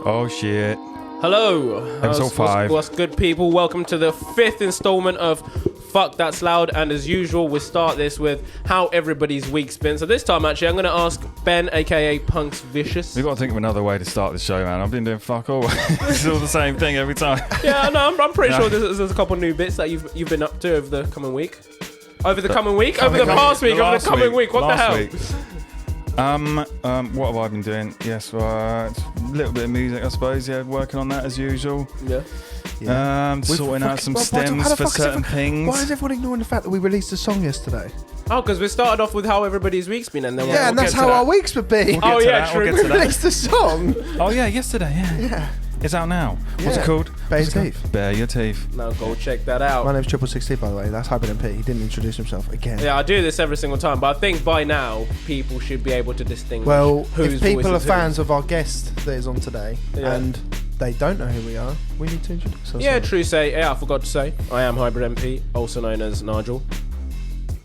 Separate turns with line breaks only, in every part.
Oh shit.
Hello.
Episode 5.
What's good, people? Welcome to the 5th installment of Fuck That's Loud. And as usual, we start this with how everybody's week's been. So this time, actually, I'm going to ask Ben, aka PunksVicious.
We've got to think of another way to start the show, man. I've been doing fuck all. It's all the same thing every time.
Yeah, no, I'm pretty sure there's a couple new bits that you've been up to over the coming week. Over the coming week? Over the past week? Over the coming week? What the hell?
What have I been doing? Yes, a little bit of music, I suppose. Yeah, working on that as usual.
Yeah.
Sorting out some stems for certain things.
Why is everyone ignoring the fact that we released a song yesterday?
Oh, because we started off with how everybody's week's been, and then we'll
and that's how our weeks would be.
Oh yeah, true.
We released a song.
Oh yeah, yesterday. Yeah. It's out now. What's it called?
Bare Your Teeth.
Bare Your Teeth.
Now go check that out.
My name's Fxck, by the way. That's HybridMP. He didn't introduce himself again.
Yeah, I do this every single time, but I think by now people should be able to distinguish.
Well,
whose
if people are
voice is
fans of our guest that is on today,
Yeah.
and they don't know who we are, we need to introduce ourselves.
Yeah, true. I forgot to say, I am HybridMP, also known as Nigel.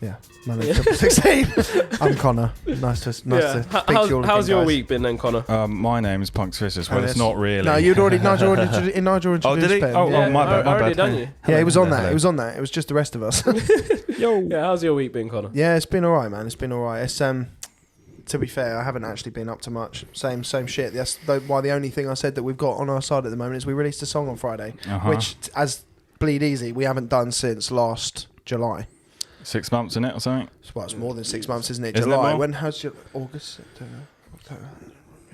Yeah, my name's Fxck. I'm Connor. Nice to speak to you all again,
How's your
guys.
week been then, Connor?
My name is PunksVicious. Well, it's not really.
No, Nigel already introduced
Oh, did he?
Ben.
Oh,
yeah.
my bad.
Already done you?
Yeah, he was on
Hello.
that. It was on that. It was just the rest of us.
Yo.
Yeah, how's your week been, Connor?
Yeah, it's been alright, man. It's been alright. It's to be fair, I haven't actually been up to much. Same shit. That's the only thing I said that we've got on our side at the moment is we released a song on Friday, which as BleedEasy we haven't done since last July.
6 months in it or something?
Well, it's more than 6 months, isn't it?
Isn't
July.
it more?
When how's your August, September, October?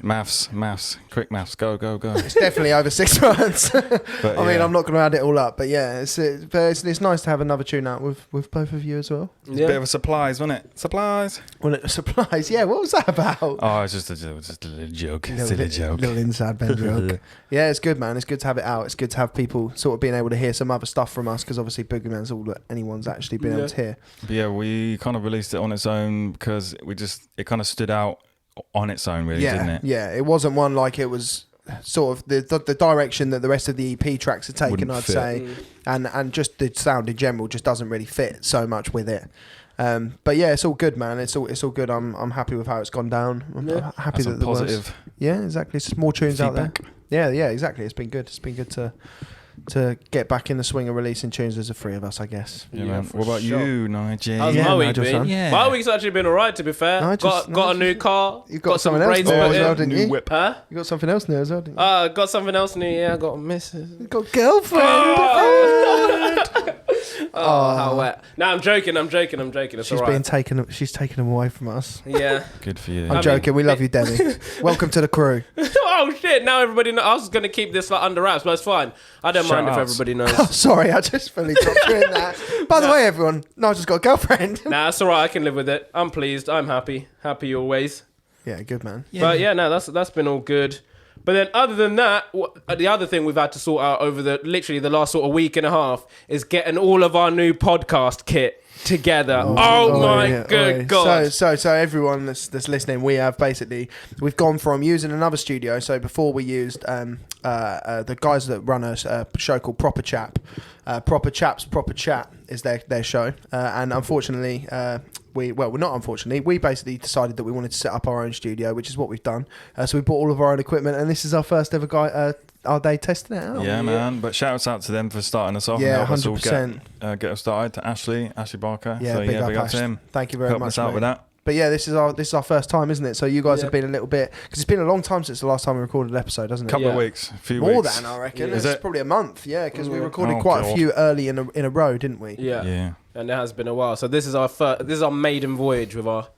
Maths, quick maths, go.
It's definitely over 6 months.
But,
I mean, I'm not going to add it all up, but yeah, it's nice to have another tune out with both of you as well.
It's a bit of a surprise, wasn't it? Surprise.
Well, a surprise. Yeah, what was that about?
Oh, it's just a little joke. Silly joke.
Little inside Ben joke. Yeah, it's good, man. It's good to have it out. It's good to have people sort of being able to hear some other stuff from us, because obviously Boogeyman's all that anyone's actually been able to hear.
But yeah, we kind of released it on its own because it kind of stood out on its own, really, didn't it?
Yeah, it wasn't one like it was sort of the direction that the rest of the EP tracks are taken,
Wouldn't
I'd
fit.
say, and just the sound in general just doesn't really fit so much with it. But yeah, it's all good, man. It's all good. I'm happy with how it's gone down. I'm happy
That's
that there
positive
was. Yeah, exactly. It's just more tunes
feedback.
out there. Yeah, exactly. It's been good. It's been good to get back in the swing of releasing tunes as the three of us, I guess.
Yeah, man. What about you, Nigel?
How's my week
Nigel,
been?
son.
Yeah.
My week's actually been alright, to be fair.
Nigel,
Got a new car.
You've got
some
something else
brains
new
put
as well,
in.
didn't
New
you?
whip.
Huh?
You got something else new as well, didn't you?
Got something else new. Yeah, I got a missus.
You got girlfriend.
Oh, how wet. No, I'm joking. It's alright.
She's taken him away from us.
Yeah.
Good for you.
I'm joking. We love you, Debbie. Welcome to the crew.
Oh shit! Now everybody knows. I was gonna keep this like under wraps, but it's fine. I don't mind if
Shout-outs.
everybody knows.
Oh, sorry, I just fully dropped you in that. By the way, everyone, Nigel's got a girlfriend.
Nah, it's alright. I can live with it. I'm pleased. I'm happy. Happy always.
Yeah, good man.
But yeah, no, that's been all good. But then, other than that, the other thing we've had to sort out over literally the last sort of week and a half is getting all of our new podcast kit together. Oh my good God.
So everyone that's listening, we've gone from using another studio. So before we used the guys that run a show called Proper Chap. Proper Chat is their show. And unfortunately, we basically decided that we wanted to set up our own studio, which is what we've done. So we bought all of our own equipment, and this is our first ever are they testing it out?
Yeah, man. But shouts out to them for starting us off.
Yeah,
and help us all
100%.
Get us started. To Ashley Barker.
Yeah,
So
big up,
big up
Ash.
to him.
Thank you very
Help
much,
us out
mate.
with that.
But yeah, this is our first time, isn't it? So you guys have been a little bit, because it's been a long time since the last time we recorded an episode, hasn't it?
Couple of weeks, a few
More
weeks.
than I reckon.
Yeah.
It's probably a month. Yeah, because we recorded
Oh,
quite
God.
a few early in a row, didn't we?
Yeah. And it has been a while. So this is our maiden voyage with our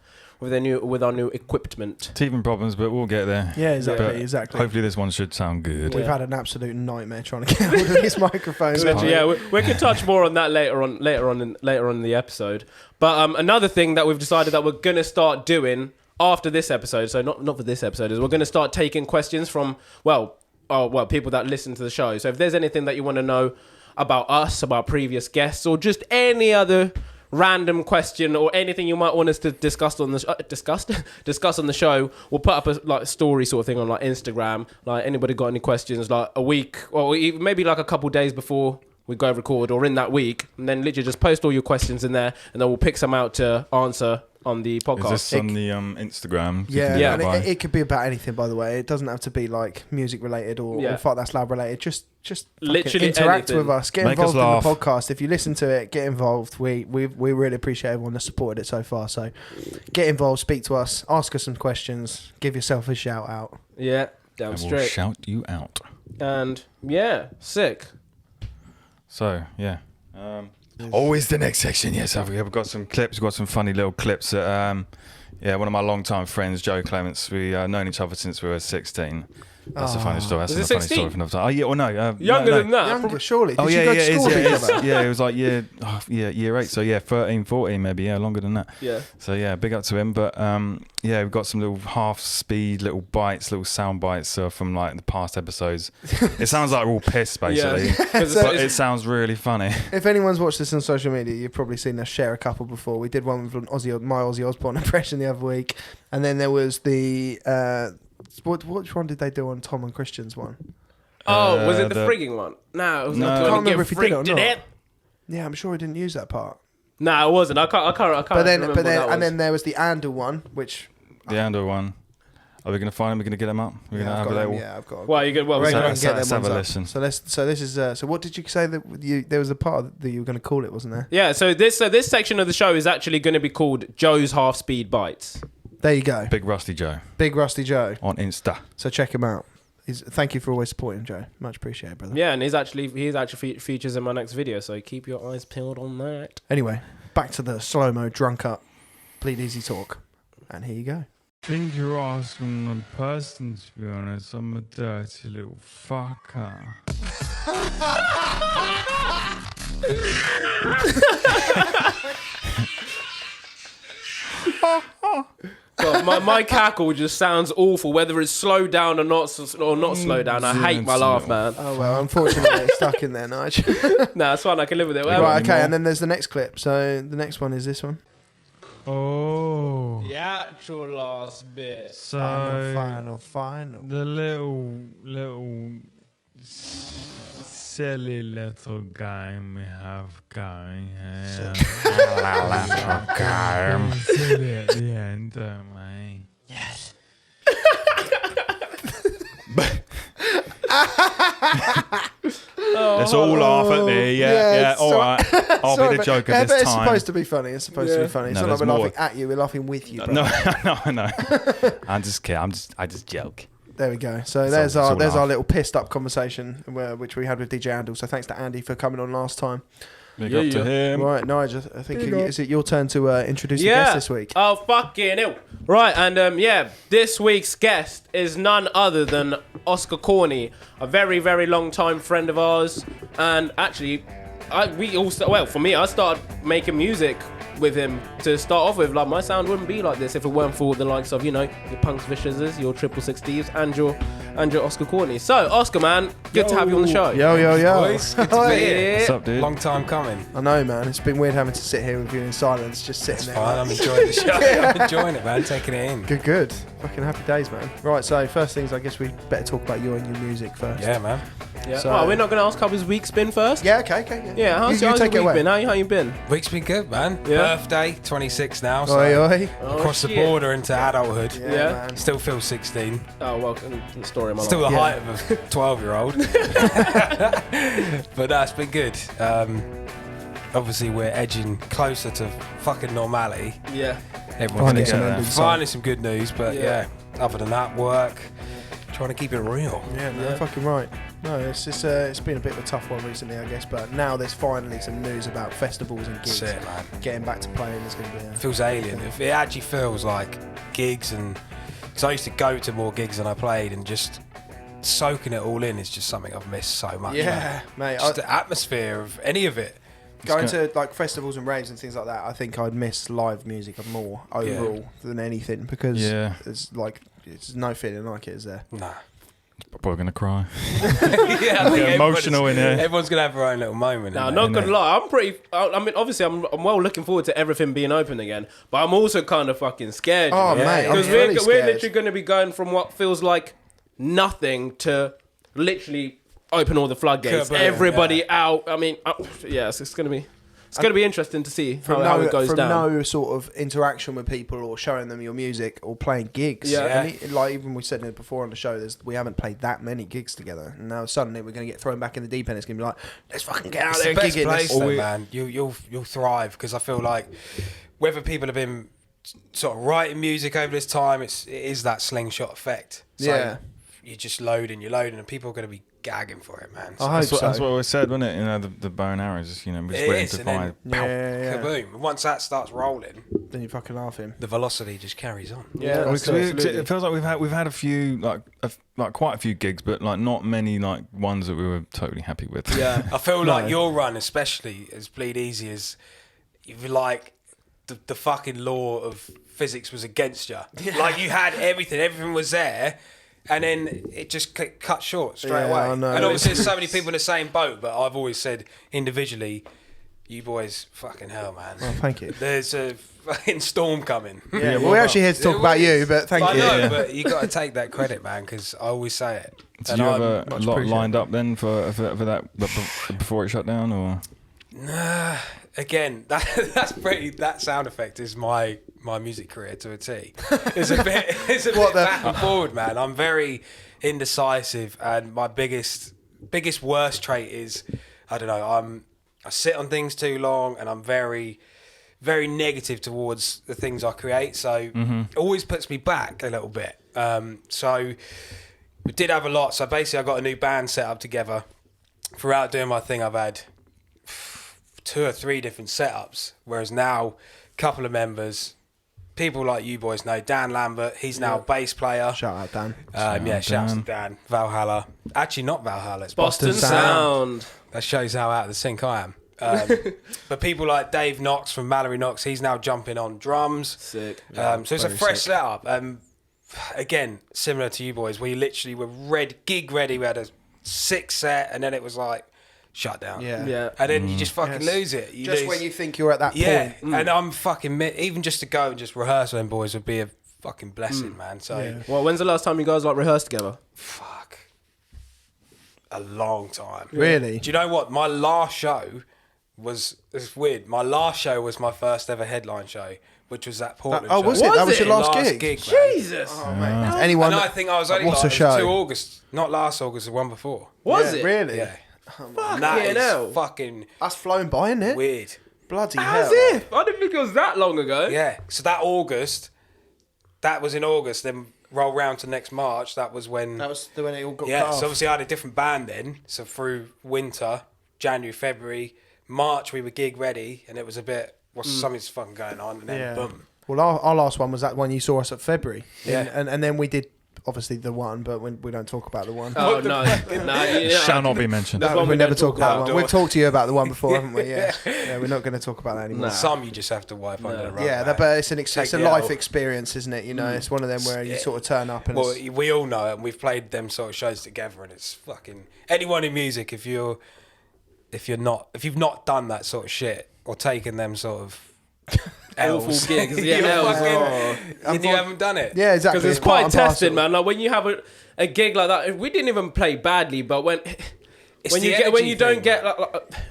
new equipment.
Teething problems, but we'll get there.
Yeah, exactly.
But
Exactly.
Hopefully this one should sound good.
We've had an absolute nightmare trying to get hold of these microphones.
Yeah, we can touch more on that later on in the episode. But another thing that we've decided that we're gonna start doing after this episode, so not for this episode, is we're gonna start taking questions from people that listen to the show. So if there's anything that you want to know about us, about previous guests, or just any other random question or anything you might want us to discuss on the show, we'll put up a story sort of thing on Instagram. Anybody got any questions a week or even maybe a couple days before we go record or in that week, and then literally just post all your questions in there, and then we'll pick some out to answer on the podcast.
Is this on the Instagram?
Yeah,
Yeah.
and it could be about anything, by the way. It doesn't have to be like music related or Fuck That's Loud related. Just
Literally
interact
anything.
with us. Get
Make us
involved in the
laugh.
podcast. If you listen to it, get involved. We really appreciate everyone that's supported it so far. So get involved, speak to us, ask us some questions, give yourself a shout out.
Yeah, damn
I will
straight.
shout you out.
And yeah, sick.
So yeah. Always the next section. Yes, I've got some clips. We've got some funny little clips. That, one of my long-time friends, Joe Clements. We known each other since we were 16. That's a funny story. That's
Was
a
it
funny
16?
story for another time. Oh yeah, well no,
Younger than that.
Younger, surely.
Oh
Did
yeah,
you go
yeah,
to
it
school
is,
with
yeah,
each
it's-
other?
yeah. It was like year 8. So yeah, 13, 14 maybe. Yeah, longer than that.
Yeah.
So yeah, big up to him. But yeah, we've got some little half-speed little bites, little sound bites from like the past episodes. It sounds like we're all pissed basically,
Yeah.
but it sounds really funny.
If anyone's watched this on social media, you've probably seen us share a couple before. We did one with my Ozzy Osbourne impression the other week, and then there was the which one did they do on Tom and Christian's one?
Oh, was it the frigging one? No, it was
No.
not.
I
Gonna
can't remember
get
if he did it or
freaked in
not.
it.
Yeah, I'm sure he didn't use that part.
No, it wasn't. I can't.
But then,
remember what that was.
then there was the Andor one, which
The Andor one. Are we gonna find him? We're gonna get him up. We're gonna
I've
have a
got them,
little.
yeah, I've got. 'em.
Well, you good. Well,
Reckon I
let's-
can get
let's
them
have a
ones up.
listen.
So this is. So what did you say that there was a part that you were going to call it, wasn't there?
yeah. So this section of the show is actually going to be called Joe's Half Speed Bites.
There you go,
Big Rusty Joe
Big Rusty Joe.
on Insta.
So check him out. Thank you for always supporting Joe. Much appreciated, brother.
Yeah, and he's actually features in my next video. So keep your eyes peeled on that.
Anyway, back to the slow mo, drunk up, bleed easy talk, and here you go.
I think you're asking the person, to be honest. I'm a dirty little fucker.
God, my cackle just sounds awful, whether it's slowed down or not slowed down. I hate my laugh, man.
Oh well, unfortunately it's stuck in there, Nigel.
Nah, it's fine. I can live with it.
Right, okay, and then there's the next clip. So the next one is this one.
Oh.
The actual last bit.
So
Final.
the little silly little game we have going here. Little game. Silly at the end, don't we? Yes. Let's all laugh at me. Yeah. All right. I'll be the joker
yeah,
this
but it's
time.
supposed to be funny. It's supposed to be funny. It's
No,
not like
there's
we're
more.
laughing at you. We're laughing with you. Bro.
No. I'm just kidding. I just joke.
There we go. So
It's
there's
all
our
laugh.
little pissed up conversation which we had with DJ Andal. So thanks to Andy for coming on last time.
Big
Yeah,
up to
yeah.
him.
Right, Nigel, I think is it your turn to introduce the guest this week?
Oh, fucking hell. Right, and this week's guest is none other than Oscar Corney, a very, very long time friend of ours. And actually, for me, I started making music with him to start off with. Like, my sound wouldn't be like this if it weren't for the likes of, your PunksVicious, your 666 Steves, and your Oscar Corney. So, Oscar, man, good to have you on the show.
Yo.
Boys, good to be here.
What's up, dude?
Long time coming.
I know, man. It's been weird having to sit here with you in silence, just sitting
It's
there.
fine. I'm enjoying the show. I'm enjoying it, man. Taking it in.
Good. Fucking happy days, man. Right, so first things, I guess we better talk about you and your music first.
Yeah, man.
Yeah.
So-
We're not going to ask how his week's been first?
Yeah, okay.
Yeah, how's
you
your
take it
week
away.
been? How you been?
Week's been good, man.
Yeah.
Birthday, 26 now. So
Oi.
across the
shit.
border into adulthood.
Yeah.
Man.
Still feel 16.
Oh, well, the story of my
Still
life.
the
Yeah.
height of a 12-year-old. But no, it's been good. Obviously, we're edging closer to fucking normality.
Yeah.
Everyone's
Finally
getting
some
there.
end in sight.
Finally some good news, but
Yeah.
yeah, other than that, work, trying to keep it real.
Yeah, no,
Yeah.
fucking right. No, it's been a bit of a tough one recently, I guess, but now there's finally some news about festivals and gigs.
That's it, man.
Getting back to playing is going to be
It feels alien. It actually feels like gigs, and because I used to go to more gigs than I played, and just soaking it all in is just something I've missed so much.
Yeah,
man.
mate.
Just the atmosphere of any of it.
Going to like festivals and raves and things like that, I think I'd miss live music more overall than anything because it's no feeling like it is there.
Nah.
Probably gonna cry.
Yeah, I think
Get emotional in here.
Everyone's gonna have their own little moment.
Now,
innit?
not gonna lie, I mean, obviously, I'm well looking forward to everything being open again, but I'm also kind of fucking scared.
Oh,
you know?
mate, I'm
because
really
we're
scared.
literally going to be going from what feels like nothing to literally open all the floodgates,
Kaboom,
everybody out. I mean, yes, it's going to be. It's going to be interesting to see how it goes
from
down.
no sort of interaction with people or showing them your music or playing gigs.
Yeah.
And like even we said it before on the show, we haven't played that many gigs together. And now suddenly we're going to get thrown back in the deep end. It's going to be like, let's fucking get out
It's
there
the
and
best
gig
place,
it.
though, man. You'll thrive because I feel like whether people have been sort of writing music over this time, it is that slingshot effect. So
Yeah.
you're just loading, and people are going to be gagging for it, man.
I hope so.
That's what we said, wasn't it? You know, the bow and arrows, we're just
It
waiting
is,
to
and then
find.
Yeah.
kaboom. And once that starts rolling,
Then you fucking laugh him.
the velocity just carries on.
Yeah,
It feels like we've had a few like quite a few gigs, but like not many like ones that we were totally happy with.
Yeah.
I feel like your run, especially as BleedEasy, is you're like the fucking law of physics was against you. Like you had everything was there. And then it just cut short straight away.
I know.
And obviously there's so many people in the same boat, but I've always said individually, you boys, fucking hell, man.
Oh, thank you.
There's a fucking storm coming.
Yeah, we're actually here to talk about you, but thank you.
I know, but you got to take that credit, man, because I always say it.
Did you have a
much
lot
appreciated.
lined up then for that before it shut down, or?
Nah, again, that sound effect is my music career to a T. It's a bit back and forward, man. I'm very indecisive, and my biggest worst trait is I don't know. I sit on things too long, and I'm very, very negative towards the things I create. So it always puts me back a little bit. So we did have a lot. So basically, I got a new band set up together. Throughout doing my thing, I've had 2 or 3 different setups, whereas now a couple of members, people like you boys know, Dan Lambert, he's now bass player.
Shout out, Dan.
Shouts to Dan. Valhalla. Actually not Valhalla, it's
Boston Sound.
That shows how out of the sync I am. But people like Dave Knox from Mallory Knox, he's now jumping on drums.
Sick.
So it's a
very
fresh
sick.
setup. Again, similar to you boys, we literally were gig ready. We had a 6 set, and then it was like shut down.
Yeah.
And then you just fucking
Yes.
lose it. You
Just
lose.
when you think you're at that
Yeah,
point.
and I'm fucking even just to go and just rehearse with them boys would be a fucking blessing, man. So
Well, when's the last time you guys rehearsed together?
fuck, a long time.
Really?
Do you know what? My last show was it's weird. My last show was my first ever headline show, which was that Portland.
Oh,
show.
was it? That was your last gig?
man.
Jesus.
Oh, mate. Anyone?
And I think I was only
What's
like,
the
it was
show?
2 August, not last August, the one before.
Was
Yeah,
it?
Really?
Yeah.
Fucking
That is
hell.
fucking
That's flown by, isn't it?
weird.
Bloody
As
hell.
if. I didn't think it was that long ago.
Yeah. So that was in August. Then roll round to next March. That was when.
That was when it all got
Yeah.
cut off.
So obviously I had a different band then. So through winter, January, February, March, we were gig ready, and it was a bit. Something's fucking going on, and then
Yeah.
boom.
Well, our last one was that one you saw us at February.
Yeah.
And then we did, obviously, the one, but we don't talk about the one.
Oh, no. Yeah.
Shall not be mentioned.
That's one
we
we
never
don't
talk
talk
about
about.
one. We've talked to you about the one before, haven't we? Yeah. Yeah, we're not going to talk about that anymore.
Nah.
Some you just have to wipe under the rug.
Yeah,
man.
but it's
Take
a
the
life
L.
experience, isn't it? You know, it's one of them where you sort of turn up and
Well,
it's,
we all know it, and we've played them sort of shows together, and it's fucking anyone in music. If you've not done that sort of shit or taken them sort of
Awful
L's,
gigs. Yeah,
you're
L's.
fucking- you haven't done it.
yeah, exactly.
Because it's
part
quite
and
tested,
parcel.
man. Like when you have a gig like that, we didn't even play badly, but when
It's the
you
energy
don't
thing,
get
man.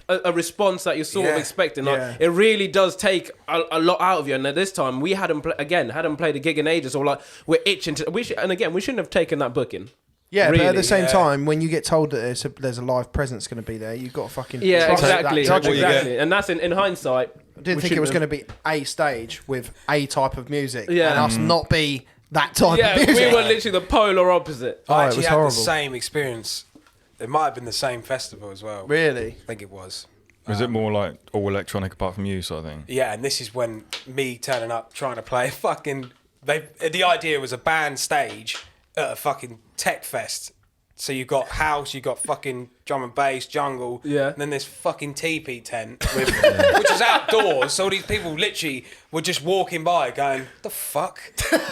a response that you're sort of
Yeah.
expecting, like
Yeah.
it really does take a lot out of you. And at this time, we hadn't played a gig in ages, or like we're itching to. We shouldn't have taken that booking.
Yeah, but at
Really?
the same
Yeah.
time, when you get told that there's a live presence going to be there, you've got to fucking
Yeah,
trust that
exactly,
judgment.
exactly. And that's in hindsight.
I didn't think it was going to be a stage with a type of music,
Yeah.
and us not be that type
Yeah,
of music.
we were literally the polar opposite.
Oh,
I
it
actually
was
had
horrible.
the same experience. It might have been the same festival as well.
Really?
I think it was.
Was it more like all electronic apart from you sort of thing?
Yeah, and this is when me turning up trying to play a fucking. The idea was a band stage at a fucking tech fest. So you got house, you got fucking drum and bass, jungle,
Yeah.
and then this fucking teepee tent, which was outdoors. So all these people literally were just walking by, going, "The fuck."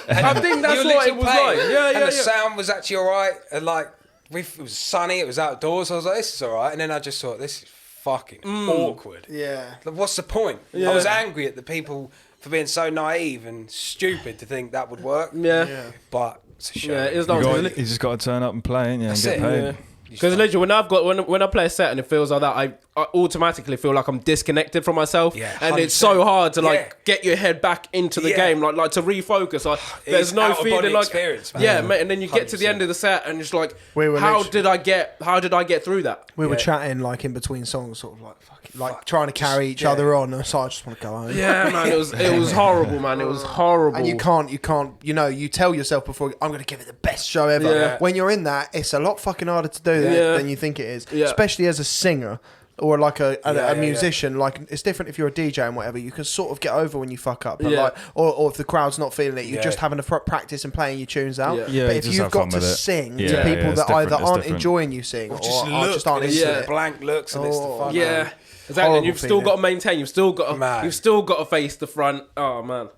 I think that's
You were
what
literally
it was
playing,
like. Yeah,
and
yeah,
the sound was actually all right. And like, it was sunny, it was outdoors. I was like, "This is all right." And then I just thought, "This is fucking awkward."
Yeah.
Like, what's the point?
Yeah.
I was angry at the people for being so naive and stupid to think that would work.
Yeah.
But it's a show.
Yeah, it was
You,
not really.
you just got to turn up and play, ain't you? And
That's
get
it.
paid.
Yeah. Because literally, when I play a set and it feels like that, I automatically feel like I'm disconnected from myself, and it's so hard to get your head back into the game, like to refocus. Like, there's no feeling like mate. And then you get to the end of the set and it's like, how did I get through that?
We were chatting like in between songs, sort of like trying to carry each other on. So I just want to go home.
Yeah, man, it was horrible, man. It was horrible.
And you can't. You tell yourself before, I'm going to give it the best show ever.
Yeah.
When you're in that, it's a lot fucking harder to do that than you think it is, especially as a singer. Or like a musician, like it's different if you're a DJ and whatever. You can sort of get over when you fuck up, but or if the crowd's not feeling it, you're just having to practice and playing your tunes out. But if you've got to sing to people that either aren't enjoying you sing or just aren't into it,
blank looks and it's the fun.
Exactly. And you've still got to maintain. You've still got to face the front. Oh man,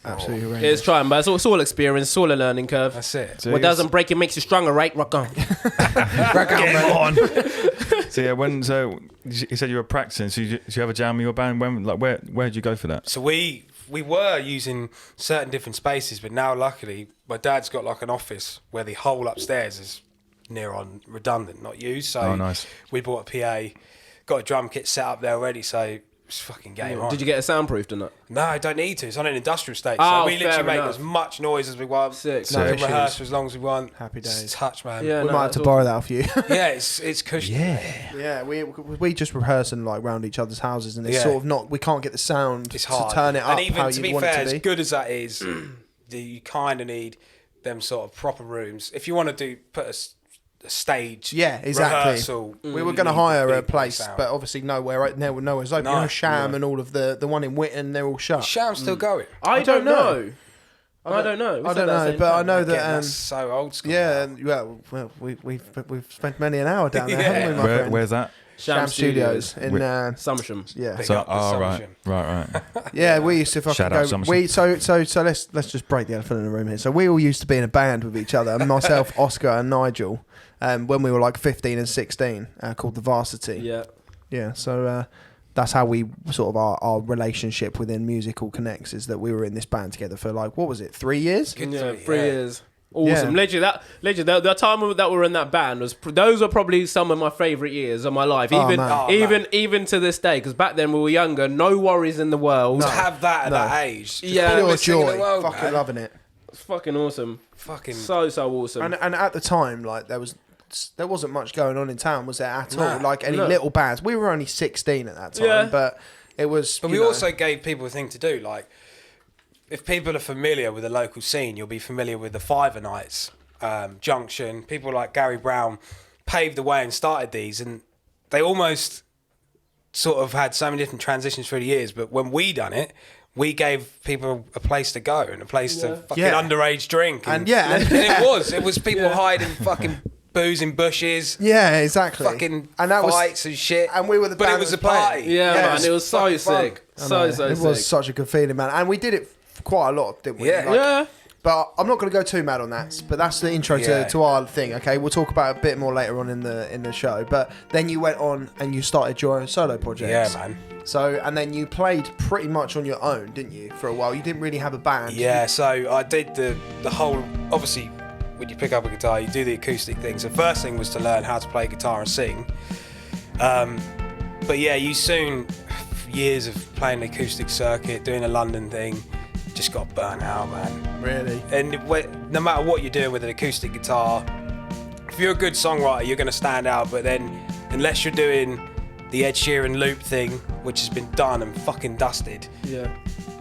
absolutely right.
It's trying, but it's all experience. It's all a learning curve.
That's it.
What doesn't break you makes you stronger, right? Rock on.
Rock on.
So you said you were practicing. So did you have a jam in your band? Where did you go for that?
So we were using certain different spaces, but now luckily my dad's got like an office where the whole upstairs is near on redundant, not used. So
nice.
We bought a PA, got a drum kit set up there already. So it's fucking game on.
Did you get it soundproofed or not?
No, I don't need to. It's on an industrial estate, so we literally make as much noise as we want.
Sick.
So we can rehearse for as long as we want.
Happy days.
It's touch, man.
We might have to borrow that off you.
It's cushy.
Yeah, we just rehearse and like round each other's houses, and it's sort of not. We can't get the sound
it's hard.
to turn it up.
And even
how
to
you
be
want
fair,
it to be.
as good as that is, you kind of need them sort of proper rooms if you want to put a stage.
Yeah, exactly.
Rehearsal.
We were going to hire a place, but obviously nowhere's open.
No,
Sham and all of the one in Witten, they're all shut.
Is Sham still going?
I don't know. I don't know,
but I know that
that's so old school.
Yeah, well, we've spent many an hour down there, haven't we, my friend?
Where's that?
Sham Studios in
Summersham.
Yeah.
Right.
Yeah, we used to fucking
Shout out
go.
Summersham.
So let's just break the elephant in the room here. So we all used to be in a band with each other, myself, Oscar, and Nigel, when we were like 15 and 16, called the Varsity. Yeah. So that's how we sort of our relationship within musical connects, is that we were in this band together for like, what was it, 3 years?
3 years. Awesome. Yeah. Literally, the time that we were in that band those are probably some of my favourite years of my life. Even to this day, because back then we were younger, no worries in the world.
To have that at that age,
pure joy,
world,
fucking
man.
loving it.
It's fucking awesome.
Fucking
so awesome.
And at the time, like there wasn't much going on in town, was there at all? Like any little bands. We were only 16 at that time, but it was.
But we also gave people a thing to do, like. If people are familiar with the local scene, you'll be familiar with the Fiver Nights, Junction. People like Gary Brown paved the way and started these, and they almost sort of had so many different transitions through the years. But when we done it, we gave people a place to go and a place to fucking underage drink. And it was people hiding fucking booze in bushes.
Yeah, exactly.
Fucking fights and shit.
And we were the band.
But it was a party.
Yeah, man. It was so sick. So sick.
It was such a good feeling, man. And we did it quite a lot, didn't we?
Yeah.
But I'm not going to go too mad on that. But that's the intro to our thing. Okay, we'll talk about it a bit more later on in the show. But then you went on and you started your own solo projects.
Yeah, man.
So and then you played pretty much on your own, didn't you? For a while, you didn't really have a band.
Yeah. So I did the whole. Obviously, when you pick up a guitar, you do the acoustic thing. So first thing was to learn how to play guitar and sing. But yeah, you soon years of playing the acoustic circuit, doing a London thing. Just got burnt out, man.
Really?
And no matter what you're doing with an acoustic guitar, if you're a good songwriter, you're going to stand out. But then, unless you're doing the Ed Sheeran loop thing, which has been done and fucking dusted,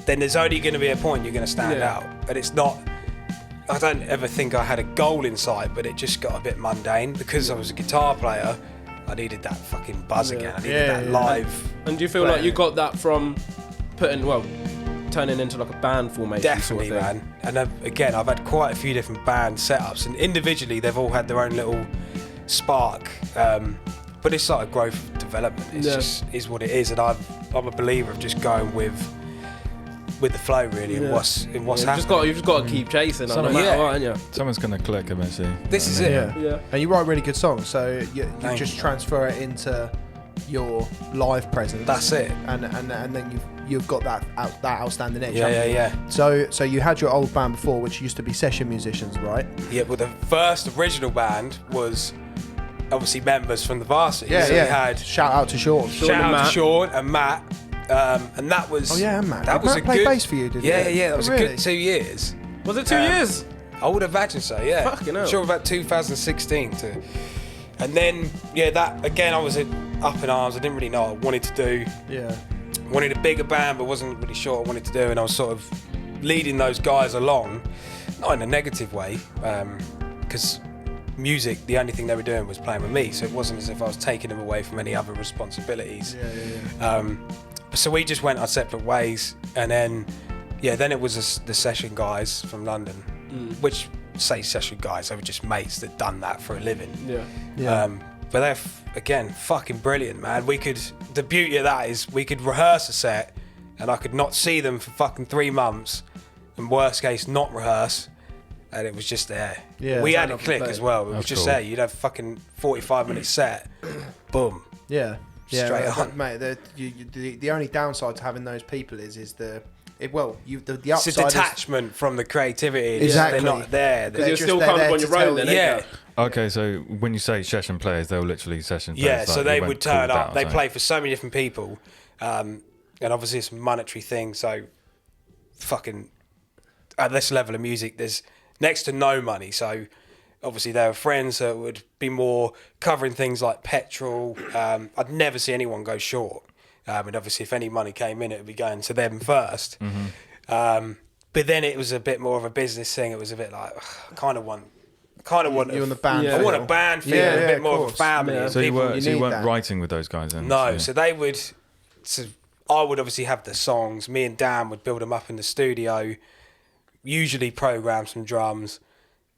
then there's only going to be a point you're going to stand out. And it's not. I don't ever think I had a goal in sight, but it just got a bit mundane because I was a guitar player. I needed that fucking buzz again. I needed that live.
And do you feel like you got that from turning into like a band formation?
Definitely,
sort of thing?
man. And again, I've had quite a few different band setups, and individually they've all had their own little spark. But it's like a growth development. It's just is what it is, and I'm a believer of just going with the flow, really, and what's happening.
You've just got to keep chasing. No matter what, ain't you?
Someone's gonna click eventually.
This is it.
Yeah. And you write really good songs, so you just transfer it into your live presence.
That's it.
And then you've got that outstanding edge.
Yeah.
So you had your old band before, which used to be session musicians, right?
Yeah. Well, the first original band was obviously members from the varsity.
Yeah,
so
yeah.
we had
Shout out to Sean.
shout out to Sean and Matt, and that was
Oh yeah, and Matt.
that
Did
was
Matt
a
play
good
bass for you? Did
yeah,
he?
yeah. That was
Really?
a good 2 years.
Was it 2 years?
I would imagine so. Yeah,
Fucking hell.
sure about 2016 too. And then that again, I was up in arms. I didn't really know what I wanted to do.
Yeah.
Wanted a bigger band, but wasn't really sure what I wanted to do. And I was sort of leading those guys along, not in a negative way, because music, the only thing they were doing was playing with me. So it wasn't as if I was taking them away from any other responsibilities. So we just went our separate ways, and then it was the session guys from London, which say session guys, they were just mates that done that for a living. But they're again fucking brilliant, man. The beauty of that is we could rehearse a set, and I could not see them for fucking 3 months, and worst case not rehearse, and it was just there.
Yeah,
we had
turn
a
up and
click
play.
as well. It was
That's
just
cool.
there. You'd have fucking 45-minute set, boom.
Yeah. Yeah,
Straight on.
mate. The only downside to having those people is the
It's
upside.
a detachment from the creativity.
Exactly.
They're not there.
Because you're
just
still
there
kind of
to
on your
tell
own then,
you.
ain't
Yeah.
Okay, so when you say session players, they were literally session players.
Yeah,
like,
so they
weren't
would turn
called
up.
out,
They
so-
play for so many different people, and obviously it's a monetary thing. So, fucking at this level of music, there's next to no money. So, obviously there were friends that would be more covering things like petrol. I'd never see anyone go short, and obviously if any money came in, it would be going to them first. But then it was a bit more of a business thing. It was a bit like I kind of want.
You and the band.
Yeah.
I want a
feel.
band feel,
Yeah,
and a
yeah,
bit
of
more of a
course.
family.
Yeah.
and
So you
people-
weren't
need
weren't
that.
writing with those guys then?
No,
Yeah.
so they would. So I would obviously have the songs. Me and Dan would build them up in the studio. Usually program some drums.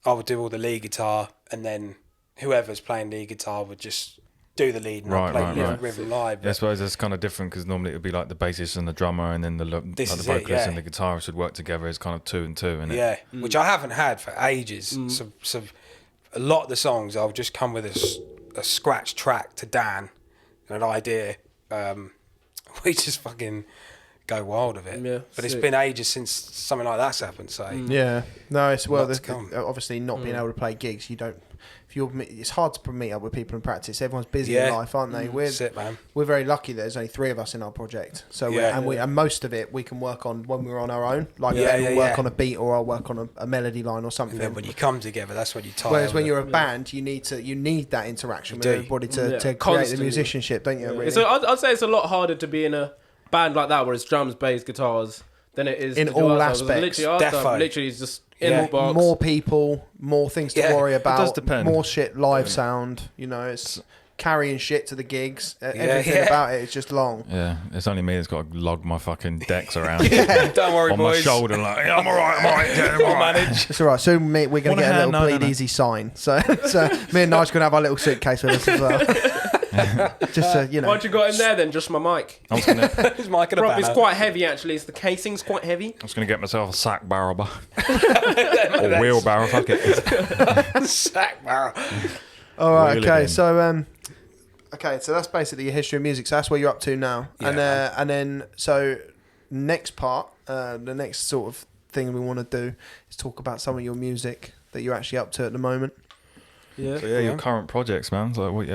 I would do all the lead guitar, and then whoever's playing lead guitar would just do the lead and I'd
Right,
play
right,
the
right.
rhythm live.
Yeah, I suppose that's kind of different because normally it would be like the bassist and the drummer, and then the
This
like
is
the
it,
vocalist
yeah.
and the guitarist would work together as kind of 2 and 2, innit?
Yeah, which I haven't had for ages. So a lot of the songs I'll just come with a scratch track to Dan and an idea. We just fucking go wild with it.
Yeah,
but it's
sick.
been ages since something like that's happened. So
Yeah, no, it's
Lot to come.
obviously not being able to play gigs. You don't. It's hard to meet up with people in practice. Everyone's busy
Yeah.
in life, aren't they?
that's it, man.
We're very lucky. There's only 3 of us in our project, so
Yeah.
and most of it we can work on when we're on our own. Like
Yeah,
Ben will
yeah,
work
yeah.
on a beat, or I'll work on a melody line or
And
something.
then when you come together, that's when you tie.
Whereas when
over.
you're a band, you need that interaction with
do.
everybody to
Yeah.
create the
Constantly.
musicianship, don't you? Really?
So I'd say it's a lot harder to be in a band like that where it's drums, bass, guitars than it is
In
to do
all
our stuff.
aspects.
Literally, our stuff
Defo.
literally is just
Yeah.
in the box.
More people, more things to
Yeah,
worry
it
about.
does depend.
More shit, live sound. You know, it's carrying shit to the gigs. Everything
yeah.
about it is just long.
Yeah, it's only me that's got to lug my fucking decks around
Don't worry,
on
boys.
my shoulder, like, yeah, I'm alright, yeah, I'm
We'll
alright.
manage.
It's all right. Soon we're going to
Want a
get a
hand?
little
No, no,
Bleed
no.
Easy sign. So me and Nige going to have our little suitcase with us as well. Just so, you know.
What you got in there then? Just my mic.
I was gonna,
It's Mike and a
Rob, it's
banner.
quite heavy actually. It's the casing's quite heavy.
get myself a sack barrel, or wheelbarrow, fuck it.
Sack barrel.
All right.
Really
Okay.
then.
So so that's basically your history of music. So that's where you're up to now.
Yeah,
And then so next part, the next sort of thing we want to do is talk about some of your music that you're actually up to at the moment.
Yeah.
So yeah, your current projects, man. So what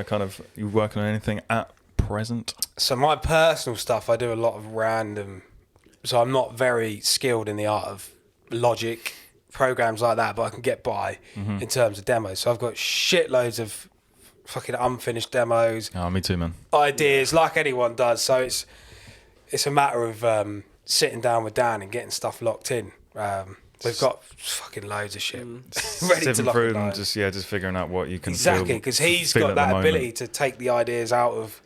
kind of you working on anything at present?
So my personal stuff, I do a lot of random. So I'm not very skilled in the art of Logic programs like that, but I can get by in terms of demos. So I've got shitloads of fucking unfinished demos,
Oh, me too, man.
ideas, like anyone does. So it's a matter of sitting down with Dan and getting stuff locked in. We've got fucking loads of shit ready to
Sieving
lock
through
and
them,
load.
just figuring out what you can
Exactly, because he's
feel
got
at the
that
moment.
ability to take the ideas out of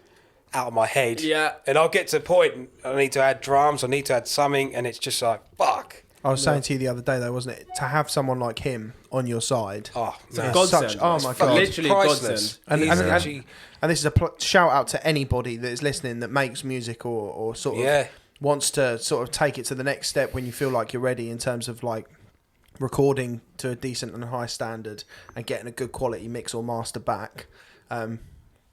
my head.
Yeah.
And I'll get to a point, and I need to add drums, I need to add something, and it's just like, fuck.
I was saying to you the other day, though, wasn't it, to have someone like him on your side?
Oh, man.
It's
godsend.
such, oh my
Fuck,
god!
literally
Priceless.
godsend.
He's actually-
And this is a shout out to anybody that is listening that makes music or sort of
Yeah.
wants to sort of take it to the next step when you feel like you're ready in terms of like recording to a decent and high standard and getting a good quality mix or master back.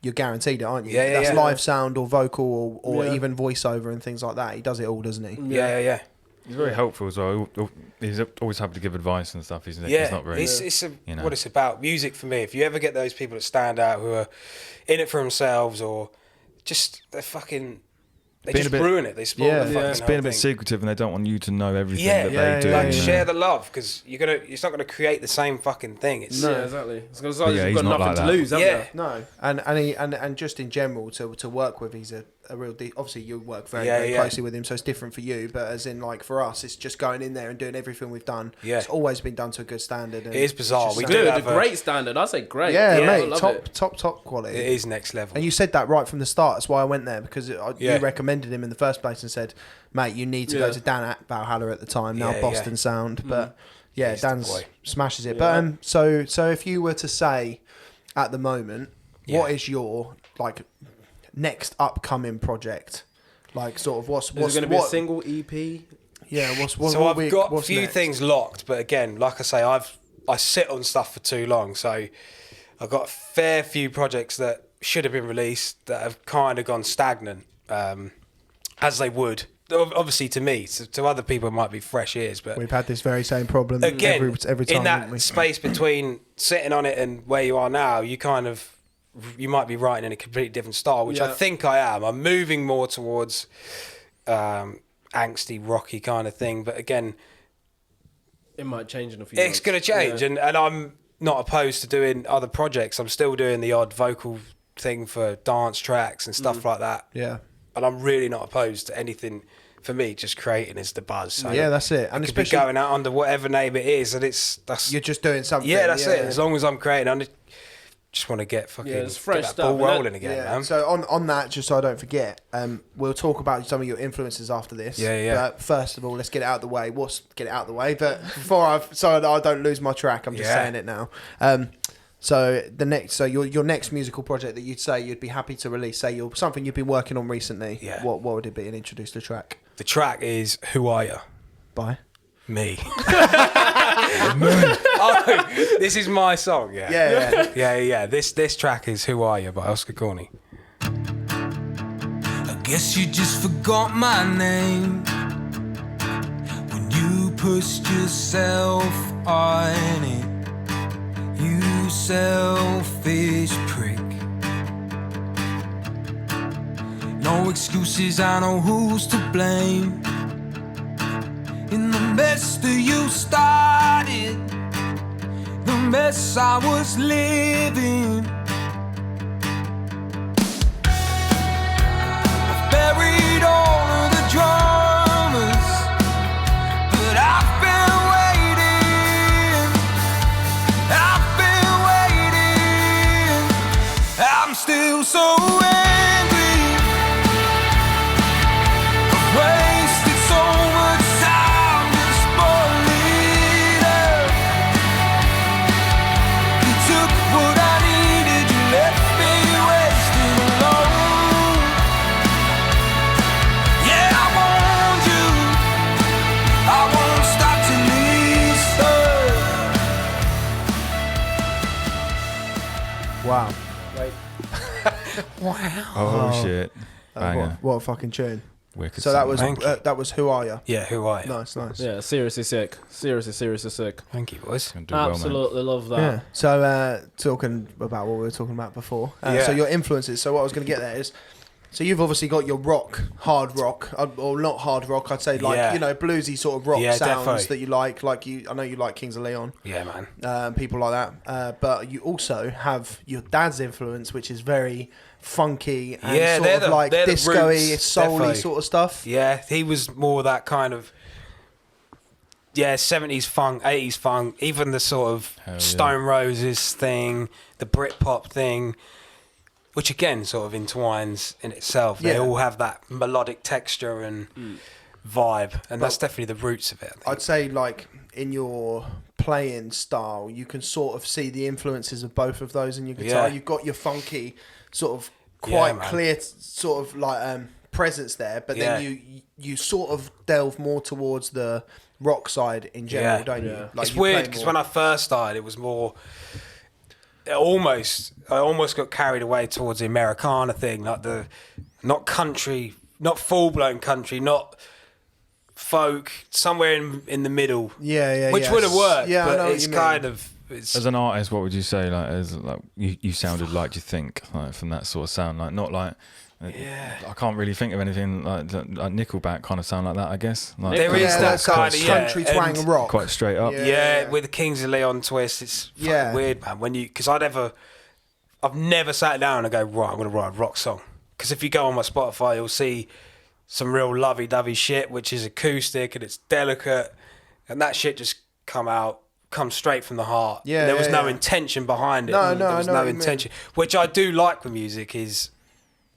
You're guaranteed it, aren't you?
Yeah,
That's
yeah.
live sound or vocal or
Yeah.
even voiceover and things like that. He does it all, doesn't he?
Yeah.
He's very helpful as well. He's always happy to give advice and stuff. He's not very.
It's what it's about. Music for me. If you ever get those people that stand out who are in it for themselves or just they just ruin it. They spoil the fucking
it's being a bit secretive, and they don't want you to know everything that they do.
Like share the love, because it's not going to create the same fucking thing.
No, exactly. It's because you've got nothing to lose, haven't you?
No, and just in general to work with, he's a real. Obviously, you work very closely with him, so it's different for you. But as in, like for us, it's just going in there and doing everything we've done. Yeah, it's always been done to a good standard. And
it is bizarre.
We do have a great standard. I say great.
Yeah, mate, top quality.
It is next level.
And you said that right from the start. That's why I went there, because you recommended him in the first place and said, mate, you need to go to Dan at Valhalla at the time, now Boston Sound. But Dan smashes it. But so if you were to say at the moment, what is your like next upcoming project? Like sort of what's
going to be a single EP?
Yeah,
I've got a few things locked, but again, like I say, I sit on stuff for too long, so I've got a fair few projects that should have been released that have kind of gone stagnant, as they would. Obviously, to me, to other people, it might be fresh ears, but
we've had this very same problem again every time.
In that space between sitting on it and where you are now, you might be writing in a completely different style, which I think I am. I'm moving more towards angsty, rocky kind of thing, but again,
it might change in a few.
It's going to change, and I'm not opposed to doing other projects. I'm still doing the odd vocal thing for dance tracks and stuff like that.
Yeah.
And I'm really not opposed to anything. For me, just creating is the buzz. So
that's it. And
it could be going out under whatever name it is, and you're
just doing something.
Yeah, that's it. As long as I'm creating, I just want to get fucking
it's fresh
get that ball rolling again, man.
So on that, just so I don't forget, we'll talk about some of your influences after this. But first of all, let's get it out of the way. Get it out of the way. But so I don't lose my track, I'm just saying it now. So your next musical project that you'd say you'd be happy to release, say something you've been working on recently. Yeah. What would it be? And introduce the track.
The track is "Who Are You"
by
me. This is my song. Yeah. This track is "Who Are You" by Oscar Corney.
I guess you just forgot my name when you pushed yourself on it. You selfish prick. No excuses, I know who's to blame. In the mess that you started, the mess I was living. I've buried all of the dramas, but I've been waiting. I've been waiting. I'm still so angry. I've wasted so much time just for leader. You took what I needed, you left me wasting alone. Yeah, I warned you, I won't stop till Easter.
Wow.
Oh shit!
What a fucking tune!
Wicked
so
song.
that was "Who Are You?"
Yeah, "Who Are You?"
Nice.
Yeah, seriously sick. Seriously sick.
Thank you, boys.
Absolutely love that.
Yeah. So talking about what we were talking about before. So your influences. So what I was going to get there is, so you've obviously got your hard rock, or not hard rock. I'd say bluesy sort of rock sounds definitely. That you like. I know you like Kings of Leon.
Yeah, man.
People like that. But you also have your dad's influence, which is very funky and sort of like disco-y, soul-y sort of stuff.
Yeah, he was more that kind of 70s funk, 80s funk, even the sort of Stone Roses thing, the Britpop thing, which again sort of entwines in itself. They all have that melodic texture and vibe, and that's definitely the roots of it.
I'd say like in your playing style, you can sort of see the influences of both of those in your guitar. You've got your funky sort of quite clear sort of like presence there, but then you sort of delve more towards the rock side in general, don't you? Like
it's weird because when I first started, it was more. I almost got carried away towards the Americana thing, like the not country, not full blown country, not folk, somewhere in the middle. Which
yeah.
would have worked.
Yeah, I
but
know what
it's
you mean.
kind of.
As an artist, what would you say? Like, as like you sounded like you think, like from that sort of sound, like not like. I can't really think of anything like Nickelback kind of sound like that. I guess like,
there is that kind of
country twang and rock,
quite straight up.
Yeah, with the Kings of Leon twist, it's fucking weird, man. When because I've never sat down and go, right, I'm gonna write a rock song. Because if you go on my Spotify, you'll see some real lovey-dovey shit, which is acoustic and it's delicate, and that shit just comes straight from the heart.
Yeah,
there was no intention behind it.
No,
there was no intention, which I do like with music. Is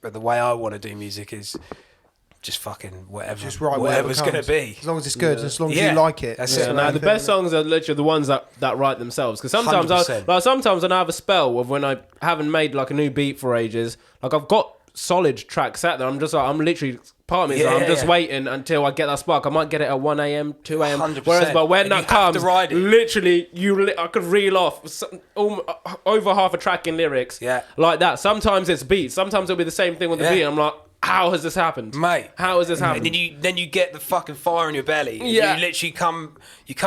but the way I want to do music is just fucking whatever.
Just write
whatever's going to be,
as long as it's good, as long as you like it.
That's it.
Now the best songs are literally the ones that write themselves. Because sometimes when I have a spell of when I haven't made like a new beat for ages, like I've got solid tracks out there. I'm just like, I'm literally, part of me is like, I'm just waiting until I get that spark. I might get it at 1 a.m, 2 a.m.
100%.
Whereas, but when that comes, literally, I could reel off over half a track in lyrics.
Yeah.
Like that. Sometimes it's beats. Sometimes it'll be the same thing with the beat. I'm like, how has this happened,
mate?
How has this happened?
And then you get the fucking fire in your belly.
Yeah.
You literally come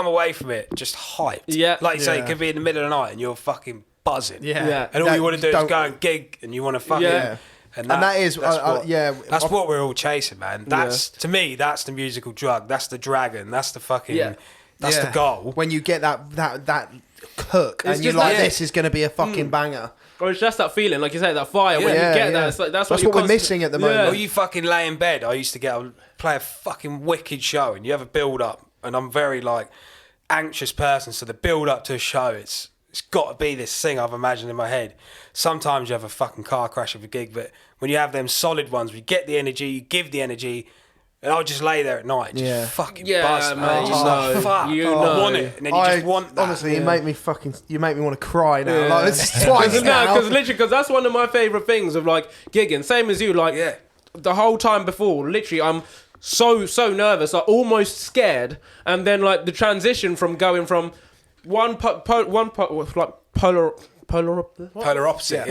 away from it just hyped.
Yeah.
Like you say, it could be in the middle of the night and you're fucking buzzing.
Yeah.
And all you want to do is go and gig and you want to fucking.
Yeah.
And that is,
that's what we're all chasing, man. That's to me, that's the musical drug. That's the dragon. That's the fucking. That's the goal.
When you get that hook,
It's
and you're
just
like,
like-
this is going to be a fucking banger.
Or it's just that feeling, like you say, that fire. When you get that, it's like, that's what
we're missing at the moment.
Or you fucking lay in bed. I used to play a fucking wicked show, and you have a build up, and I'm very like anxious person, so the build up to a show, it's got to be this thing I've imagined in my head. Sometimes you have a fucking car crash of a gig, but when you have them solid ones, you get the energy, you give the energy, and I'll just lay there at night, just fucking buzz, man. Just like, fuck, I want it, and then you just want that.
Honestly, you make me want to cry now. Like, it's twice now.
Because that's one of my favourite things of like gigging. Same as you, like the whole time before, literally, I'm so nervous, like almost scared, and then like the transition from going from polar
opposite.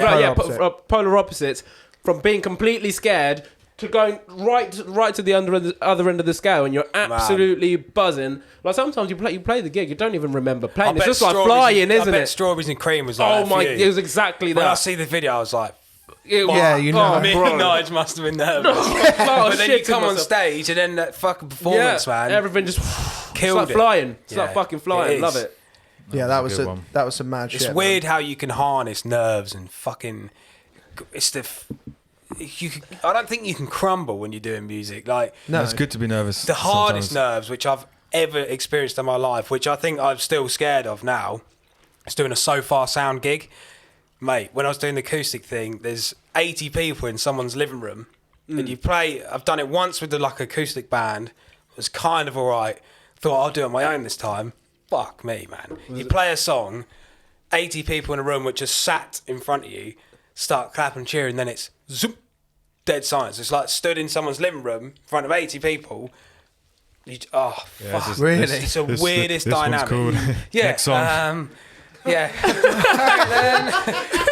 Polar opposites, from being completely scared to going right to the other end of the scale, and you're absolutely buzzing. Like sometimes you play the gig, you don't even remember playing. It's just like flying, isn't it?
Strawberries and Cream was like,
it was exactly that.
When I see the video, I was like,
Midnight
must have been nervous. But then you come on stage and then that fucking performance, man,
everything just
killed
it's like flying. It's like fucking flying. Love it.
Yeah, that was some mad shit.
It's weird how you can harness nerves and fucking. I don't think you can crumble when you're doing music. Like,
no, it's good to be nervous.
The hardest nerves which I've ever experienced in my life, which I think I'm still scared of now, is doing a So Far Sound gig. Mate, when I was doing the acoustic thing, there's 80 people in someone's living room, and you play. I've done it once with the acoustic band. It was kind of alright. Thought I'll do it on my own this time. Fuck me, man. You play a song, 80 people in a room which just sat in front of you, start clapping and cheering, then it's zoom, dead silence. It's like stood in someone's living room in front of 80 people. Fuck.
Really?
It's the weirdest dynamic.
One's called Next song.
Yeah.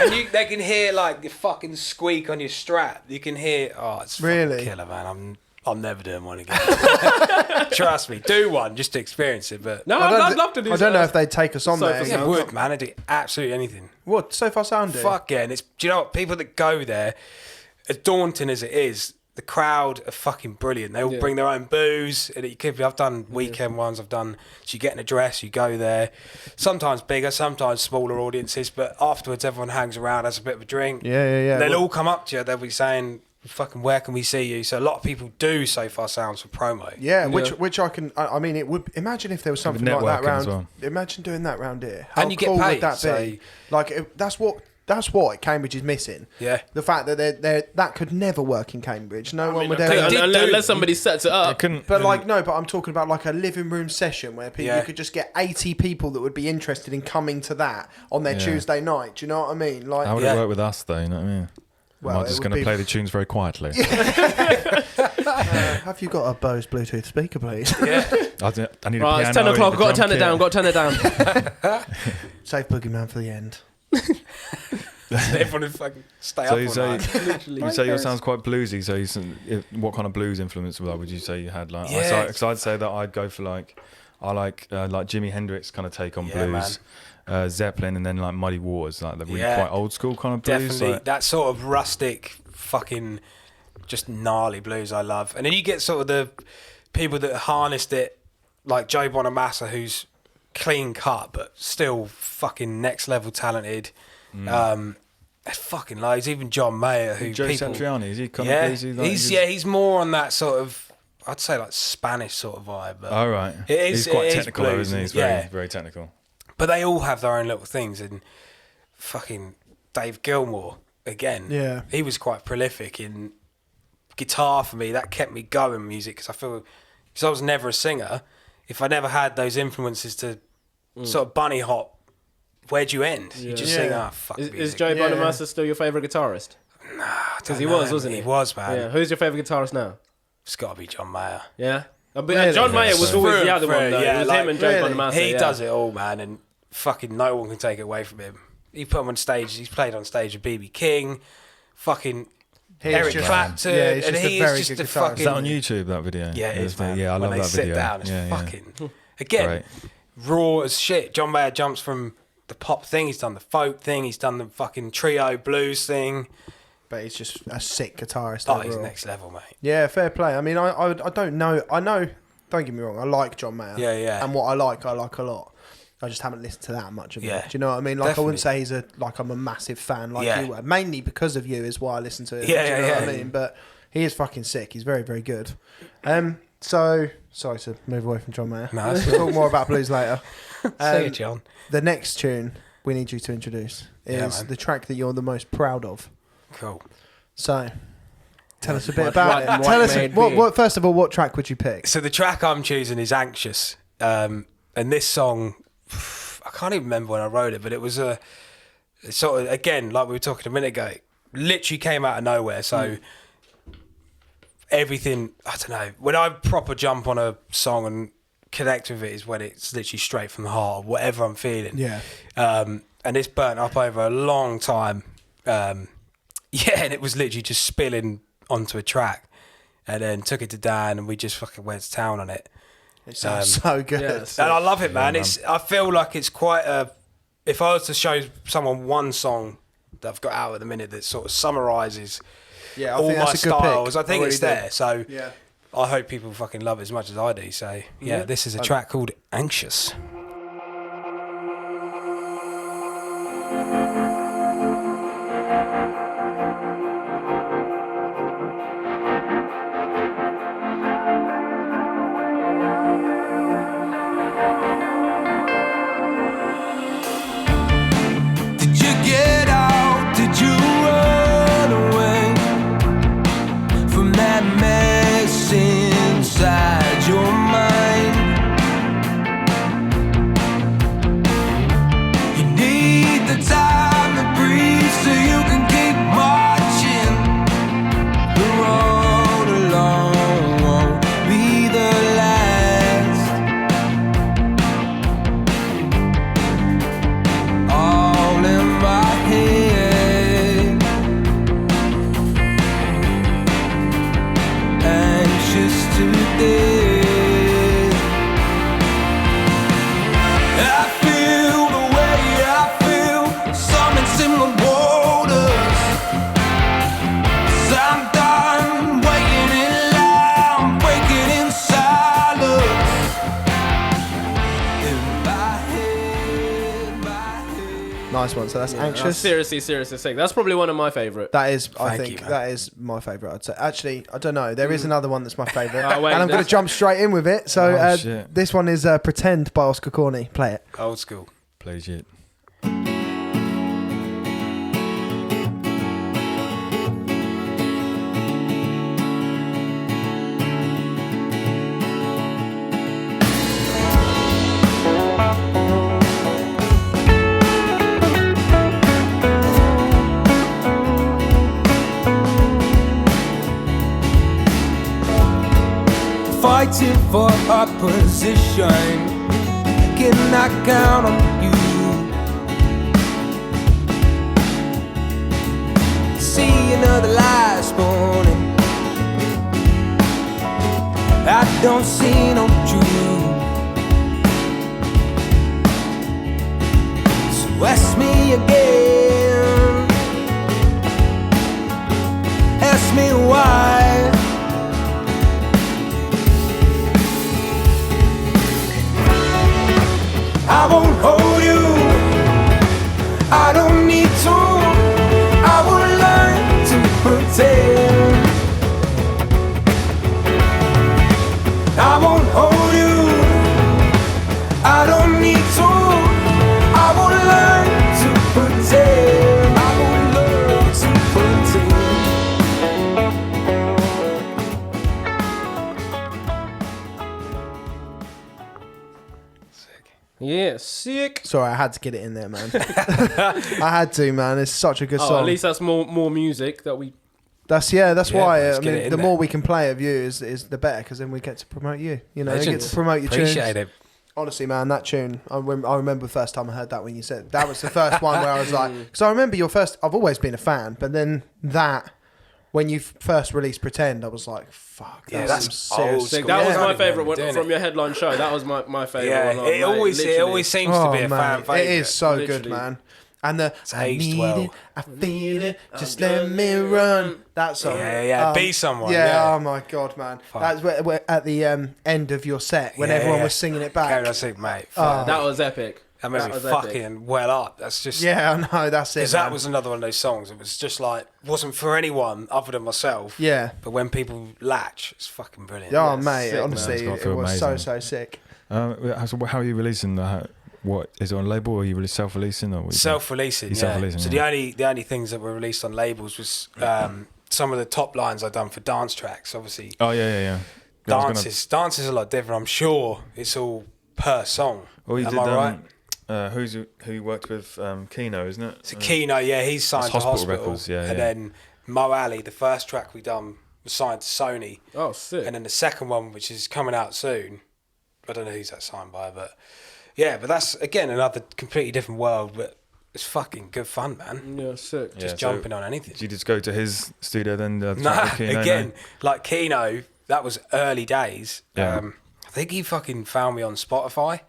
And they can hear like the fucking squeak on your strap. You can hear, it's
really
fucking killer, man. I'm never doing one again. Trust me, do one just to experience it. But
no, I'd love to do.
I don't know if they'd take us on there.
They would, man. They do absolutely anything.
What So Far Sound do?
Fuck yeah! And do you know what? People that go there, as daunting as it is, the crowd are fucking brilliant. They all bring their own booze. And it could be, I've done weekend ones. I've done. So you get an address, you go there. Sometimes bigger, sometimes smaller audiences. But afterwards, everyone hangs around, has a bit of a drink.
Yeah.
They'll all come up to you. They'll be saying, fucking, where can we see you? So a lot of people do So Far Sounds for promo.
Yeah, which I can. I mean, it would. Imagine if there was something like that around.
Well.
Imagine doing that round here. How
and you
cool
get paid.
Would that be? Like that's what Cambridge is missing.
Yeah.
The fact that that could never work in Cambridge. No one would
they
ever.
did
unless somebody sets it up.
But but I'm talking about like a living room session where you could just get 80 people that would be interested in coming to that on their Tuesday night. Do you know what I mean? Like,
how would it work with us though? You know what I mean?
Well,
Am I just going to play the tunes very quietly?
Have you got a Bose Bluetooth speaker, please?
Yeah.
I need a
Right, it's 10
piano
o'clock.
and
Got to
drum
turn it down.
kit.
Got to turn it down.
Save Boogeyman for the end.
Everyone would fucking stay
So
up
you
all
say,
night.
you say your sound's quite bluesy. So what kind of blues influence would you say you had? Like,
Yeah.
because I'd say that I'd go for like Jimi Hendrix kind of take on
Yeah,
blues, Zeppelin, and then like Muddy Waters, like the really
Yeah.
quite old school kind of blues.
Definitely.
Like,
That sort of rustic, fucking, just gnarly blues I love. And then you get sort of the people that harnessed it, like Joe Bonamassa, who's clean cut, but still fucking next level talented. There's fucking loads. Even John Mayer, who
Joe
people...
Satriani, is he kind
Yeah,
of bluesy? Like,
he's more on that sort of, I'd say like Spanish sort of vibe. But
Oh, right.
He's
quite technical, though,
blues,
isn't he? He's
yeah.
very technical.
But they all have their own little things. And fucking Dave Gilmour, again,
Yeah.
he was quite prolific in guitar for me. That kept me going in music because I was never a singer. If I never had those influences to sort of bunny hop, where'd you end? You just sing, fuck
Is
music.
Joe
Yeah.
Bonamassa still your favourite guitarist?
Because
he was, wasn't he?
He was, man.
Yeah. Who's your favourite guitarist now?
It's got to be John Mayer.
Yeah.
Really?
John Mayer was
Yeah.
always the other one, though.
Yeah,
it was
like,
him and Joe
really?
Bonamassa.
He
yeah.
does it all, man, and fucking no one can take it away from him. He put him on stage. He's played on stage with BB King, fucking
He's
Eric
just-
Clapton,
yeah, he's
and
just a
he
very
is
good
just a
guitarist.
fucking...
Is that on YouTube, that video?
Yeah, it is, man.
Yeah, I
when
love
they
that
sit
video.
down, it's
yeah,
fucking... Again,
Great.
raw as shit. John Mayer jumps from the pop thing, he's done the folk thing, he's done the fucking trio blues thing.
But he's just a sick guitarist.
Oh, he's
overall.
next level, mate.
Yeah, fair play. I mean, I don't know. I know. Don't get me wrong. I like John Mayer.
Yeah, yeah.
And what I like a lot. I just haven't listened to that much of it.
Yeah.
Do you know what I mean? Like, I wouldn't
Definitely.
say I'm a massive fan like
Yeah.
you were. Mainly because of you is why I listen to it.
Yeah,
do you know
yeah,
what I
yeah.
mean? But he is fucking sick. He's very, very good. So sorry to move away from John Mayer.
No, that's
We'll talk more about blues later.
See you, John.
The next tune we need you to introduce
Yeah,
is
man.
the track that you're the most proud of.
Cool.
So, tell us a bit
White
about
and
it. Tell us,
white-made
what,
beer.
first of all, what track would you pick?
So the track I'm choosing is Anxious. And this song, I can't even remember when I wrote it, but it was a sort of, again, like we were talking a minute ago, literally came out of nowhere. So everything, I don't know, when I proper jump on a song and connect with it is when it's literally straight from the heart, whatever I'm feeling.
Yeah.
And it's burnt up over a long time. And it was literally just spilling onto a track. And then took it to Dan and we just fucking went to town on it.
It sounds so good.
yeah,
And I love it, man.
man.
I feel like it's quite a... If I was to show someone one song that I've got out at the minute that sort of summarises
Yeah, I
all
think
my
that's a good
styles,
pick.
I think
really
it's
do.
there. So
Yeah.
I hope people fucking love it as much as I do. So yeah, this is a track called Anxious.
Did you get out? Did you run away from that mess inside your mind? You need the time to breathe so you can keep marching. The road alone won't be the last. All in my head, anxious to death. I feel the way I feel, some in similar waters. 'Cause I'm done waiting in line, breaking in silence. In my head.
Nice one. So that's
That's
Anxious.
seriously sick. That's probably one of my favourite.
That is, I
Thank
think,
you, man.
that is my favourite. I'd say. Actually, I don't know. There is another one that's my favourite,
Oh, wait,
and I'm going to
that's-
jump straight in with it. So
Oh, shit.
this one is "Pretend" by Oscar Corney. Play it.
Old school.
Plays it.
Fighting for a position, can I count on you? don't see no truth. So ask me again, ask me why. I won't hold you, I don't need to. I will learn to pretend. I won't hold you, I don't need to. I will learn to pretend. I will learn to pretend.
Yeah, sick.
Sorry, I had to get it in there, man. I had to, man. It's such a good
Oh,
song.
at least that's more music that we.
That's
Yeah,
why.
let's
I
get it
mean,
in
the
there.
more we can play of you is the better, because then we get to promote you. You know, we get
Legends.
to promote your
Appreciate
tunes.
it.
Honestly, man, that tune. I remember the first time I heard that when you said that was the first one where I was like, because I remember your first. I've always been a fan, but then that when you first released "Pretend," I was like, fuck.
Yeah,
that's
that's
some serious
old
school.
Sick. That was
Yeah.
my
Can't
favourite
remember
one
doing
from
it.
your headline show. That was my favourite
Yeah,
one.
it always
literally.
seems to be a fan favourite.
It is so good,
Literally.
man. And the I
aged
need
well.
it, I feel it, just let me run. That song.
Yeah, Be Someone,
Yeah,
yeah.
oh my god, man. That's where at the end of your set when
Yeah,
everyone
yeah.
was singing it back.
Carry on, sick, mate.
That was epic.
That made
that
me
was epic.
fucking well up. That's just
Yeah, I know. That's it.
because that
man.
was another one of those songs. It was just like wasn't for anyone other than myself.
Yeah.
But when people latch, it's fucking brilliant.
Oh, mate,
sick, man.
honestly,
It's gotta
it
feel
was
amazing.
so sick.
So how are you releasing the? What is it on label, or are you really self-releasing, or what you doing?
Self-releasing.
You're
Yeah.
self-releasing,
So
yeah.
the only things that were released on labels was some of the top lines I've done for dance tracks. Obviously,
Oh yeah. Yeah, I was gonna-
dance is a lot different. I'm sure it's all per song.
Well, you
Am
did.
I right?
Who you worked with? Keno, isn't it?
So Keno, yeah, he's signed
That's
to
Hospital
Hospital.
Records, yeah,
and
yeah.
then Mo Ali, the first track we done was signed to Sony.
Oh, sick.
And then the second one, which is coming out soon, I don't know who's that signed by, but yeah, but that's again another completely different world, but it's fucking good fun, man.
Yeah, sick.
Yeah,
Just
so
jumping on anything.
Did you just go to his studio then?
Nah, again, like Keno, that was early days.
Yeah.
I think he fucking found me on Spotify.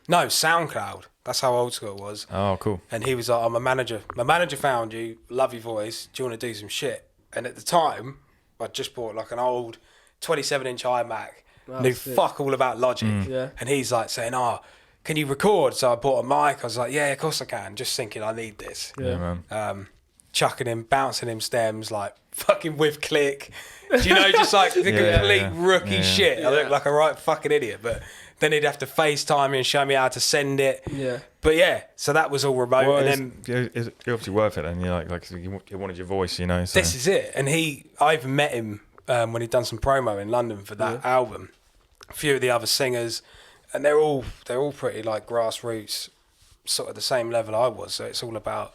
No, SoundCloud. That's how old school it was.
Oh, cool.
And he was like, "I'm a manager. My manager found you. Love your voice. Do you want to do some shit?" And at the time, I just bought like an old 27-inch iMac. Knew
sick.
fuck all about Logic.
Yeah.
And he's like saying, "Oh, can you record?" So I bought a mic. I was like, "Yeah, of course I can." Just thinking, I need this.
Yeah, man.
Chucking him, bouncing him stems, like fucking with click. Do you know, just like the complete rookie shit. I look like a right fucking idiot, but then he'd have to FaceTime me and show me how to send it.
Yeah.
But yeah, so that was all remote.
Well,
and then
it's obviously worth it, then. You like you wanted your voice, you know. So.
this is it. And I even met him when he'd done some promo in London for that album. A few of the other singers, and they're all pretty like grassroots, sort of the same level I was. So it's all about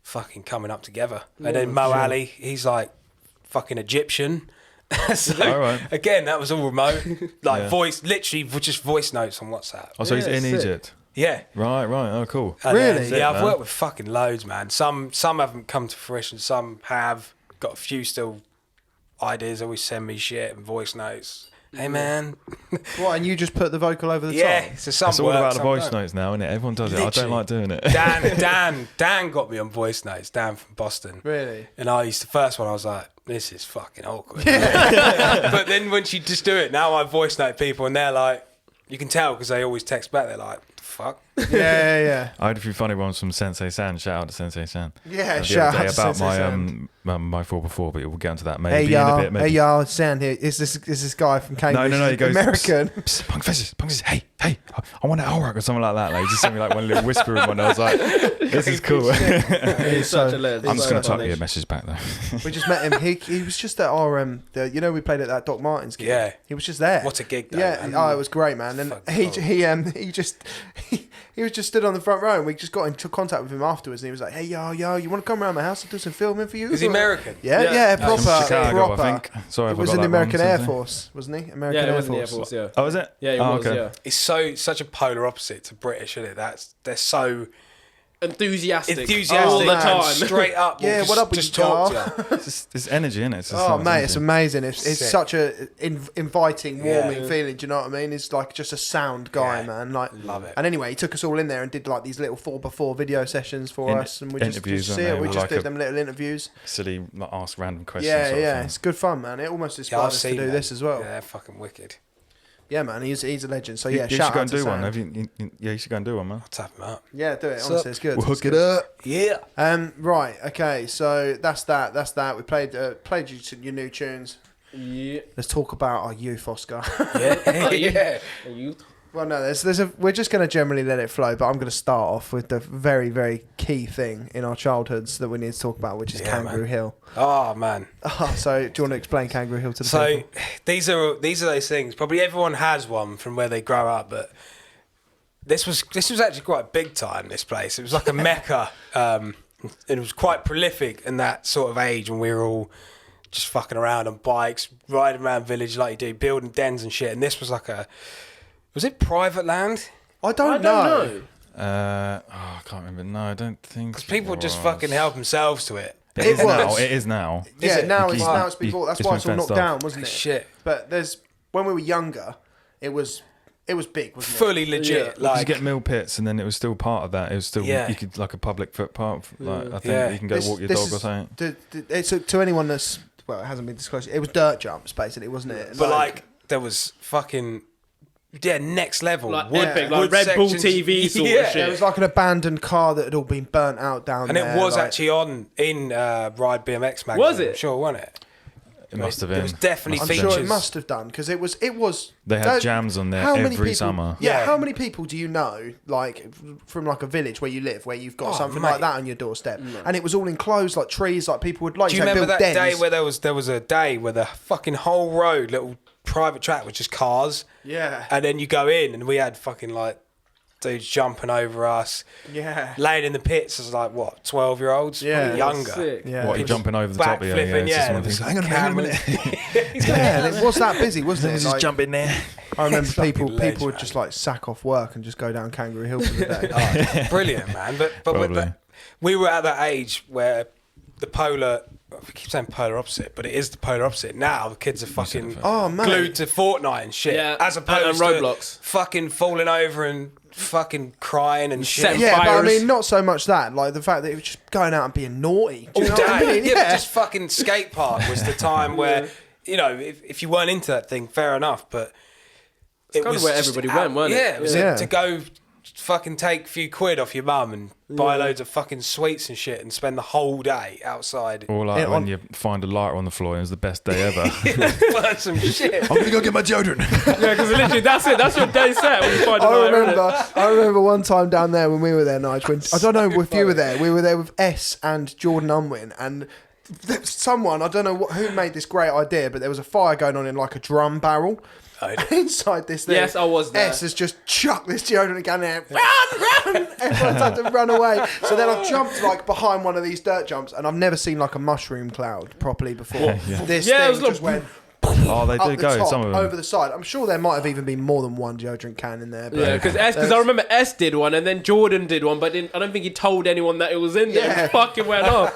fucking coming up together. And then Mo Ali, he's like fucking Egyptian. So
All right.
again, that was all remote, like voice, literally just voice notes on WhatsApp.
Oh, so he's
Yeah,
in
sick.
Egypt.
Yeah.
Right. Oh, cool.
And,
Really?
yeah, I've
man.
worked with fucking loads, man. Some haven't come to fruition. Some have. Got a few still ideas. Always send me shit and voice notes. Hey, man.
What? And you just put the vocal over the
Yeah.
top?
So some
It's all
work,
about the
some
voice
don't.
notes now, isn't it? Everyone does it. I
Literally.
don't like doing it.
Dan got me on voice notes. Dan from Boston.
Really?
And the first one, I was like, this is fucking awkward. But then once you just do it, now I voice note people and they're like, you can tell because they always text back. They're like, fuck.
Yeah.
I had a few funny ones from Sensei San. Shout out to Sensei San.
Yeah,
The
shout
other day
out to
about
Sensei
my
San.
my 4x4, but we'll get onto that
Hey
maybe in a
y'all,
bit. Maybe.
hey y'all, Sam here. Is this guy from Cambridge?
No, he goes
American.
Psst, PunksVicious, hey, I want an L-Rock or something like that. Like he just sent me like one little whisper one. I was like, this is cool.
He's such a legend.
I'm just
So
gonna type
funny.
your message back though.
We just met him. He was just at our we played at that Doc Martens gig.
Yeah.
He was just there.
What a gig, though,
Yeah.
man.
Oh, it was great, man. And
Fucking
he was just stood on the front row, and we just got into contact with him afterwards. And he was like, "Hey, yo, you want to come around my house and do some filming for you?"
Is he American?
Yeah, proper.
From Chicago,
proper.
I think. Sorry,
It
if I
was
got
in the
that wrong,
American Air
Sensei.
Force, wasn't he? American
Yeah, it
Air
was in the Air
Force.
Force, yeah.
Oh, is it?
Yeah, he
Oh,
was,
okay.
yeah.
It's such a polar opposite to British, isn't it? They're so.
enthusiastic
all
all the
the
time.
straight up.
Yeah,
just,
what up with
just
you,
talk
Gar?
to you.
It's energy, isn't it? It's just
Oh
so much
mate,
energy.
it's amazing. It's
Sick.
such a inviting, warming
Yeah.
feeling. Do you know what I mean? It's like just a sound guy,
Yeah.
man. Like,
Love it.
And anyway, he took us all in there and did like these little 4x4 video sessions for us, and we just
Interviews,
see
weren't
it.
they?
We
With
just
like
did
a-
them little interviews.
Silly, like, ask random questions.
Yeah,
sort of
yeah,
thing.
it's good fun, man. It almost
Yeah,
inspired
I've
us to
seen
do
them.
this as well.
Yeah, they're fucking wicked.
Yeah, man, he's a legend. So
You-
yeah,
you
shout
should go
out
and
to
do one.
Sam.
Have you? Yeah, you should go and do one, man.
I'll tap them up.
Yeah, do it.
What's
Honestly,
up?
it's good.
We'll
It's
hook it
good.
up.
Yeah.
Right. Okay. So that's that. We played you to your new tunes.
Yeah.
Let's talk about our youth, Oscar.
Yeah. Yeah.
Well, no, we're just going to generally let it flow, but I'm going to start off with the very, very key thing in our childhoods that we need to talk about, which is
Yeah,
Kangaroo
man.
Hill.
Oh man.
So, do you want to explain Kangaroo Hill to the
So
people?
these are those things. Probably everyone has one from where they grow up, but this was actually quite big time. This place. It was like a mecca. It was quite prolific in that sort of age when we were all just fucking around on bikes, riding around village like you do, building dens and shit. And this was like was it private land?
I
I
don't
don't
know.
know.
I can't remember. No, I don't think.
Because people
it
just
was.
fucking help themselves to it.
It is
It
now.
was.
It is now.
Yeah,
it?
now
You
it's
keep-
now it's been bought. That's
it's
why
been
it's all knocked
fenced off.
down, wasn't it?
Shit.
But when we were younger, it was big, wasn't it?
Fully legit.
Yeah.
Like,
Like
you get mill pits, and then it was still part of that. It was still
Yeah.
you could like a public footpath. Like I think
Yeah.
you can go walk your dog or something.
It's to anyone that's it hasn't been disclosed. It was dirt jumps, basically, wasn't it?
But like there was fucking next level
Like
wood,
epic,
wood
like Red Bull
sections.
TV sort of
Yeah.
shit.
it was like an abandoned car that had all been burnt out down
And
there.
it was
like-
actually in Ride BMX magazine.
Was it?
I'm sure, wasn't it?
It must have
There
been.
was definitely
I'm
Must have
sure
been.
it
features.
must have done because it was.
They had
don't-
jams on there
how many
every
people,
summer.
Yeah,
Yeah.
how many people do you know, like from like a village where you live, where you've got
Oh,
something
mate.
like that on your doorstep, and it was all enclosed like trees, like people would like
Do you
say,
remember
build
that
dens.
day where there was a day where the fucking whole road, little private track, was just cars?
Yeah,
And then you go in, and we had fucking like dudes jumping over us,
yeah,
laying in the pits as like what 12-year-olds,
Yeah.
probably younger.
Sick.
yeah.
What, you jumping over the top of you?
Backflipping,
it's just
yeah.
one of those, Hang on a minute.
Yeah, and it was that busy, wasn't it?
Let's just
Like,
jump in there.
I remember
fucking
people
ledge,
would
man.
just like sack off work and just go down Kangaroo Hill for the day.
Oh, brilliant, man. But with
Probably.
that, we were at that age where the polar. We keep saying polar opposite, but it is the polar opposite. Now the kids are fucking
Oh, mate.
glued to Fortnite and shit,
Yeah,
as
and
opposed to
Roblox.
fucking falling over and fucking crying and shit.
Set
Yeah, but I
fires.
mean, not so much that. Like the fact that it was just going out and being naughty. Do you know
All
what I
day.
mean?
Yeah, but just fucking skate park was the time where if you weren't into that thing, fair enough. But it
kinda
was
where
just
everybody went, wasn't it?
Yeah, it was
Yeah.
to go fucking take a few quid off your mum and buy loads of fucking sweets and shit and spend the whole day outside.
Or like
Yeah,
when
on-
you find a lighter on the floor, and it was the best day ever.
Burn some shit.
I'm gonna go get my children.
Yeah, because literally that's it. That's your day set when you find a
I
lighter, innit?
I remember one time down there when we were there, Nige. When I don't know if you were there. We were there with S and Jordan Unwin, and someone I don't know who made this great idea, but there was a fire going on in like a drum barrel. And inside this thing,
Yes, I was there.
S has just chucked this deodorant gun in. Run! Everyone's had to run away. So then I jumped like behind one of these dirt jumps, and I've never seen like a mushroom cloud properly before. This
Yeah, it
thing
was
just
like-
went
Oh, they
up
do
the
go.
top,
Some of them.
over the side. I'm sure there might have even been more than one deodorant can in there. But
Yeah, because I remember S did one and then Jordan did one, but I don't think he told anyone that it was in there.
Yeah.
It fucking went off.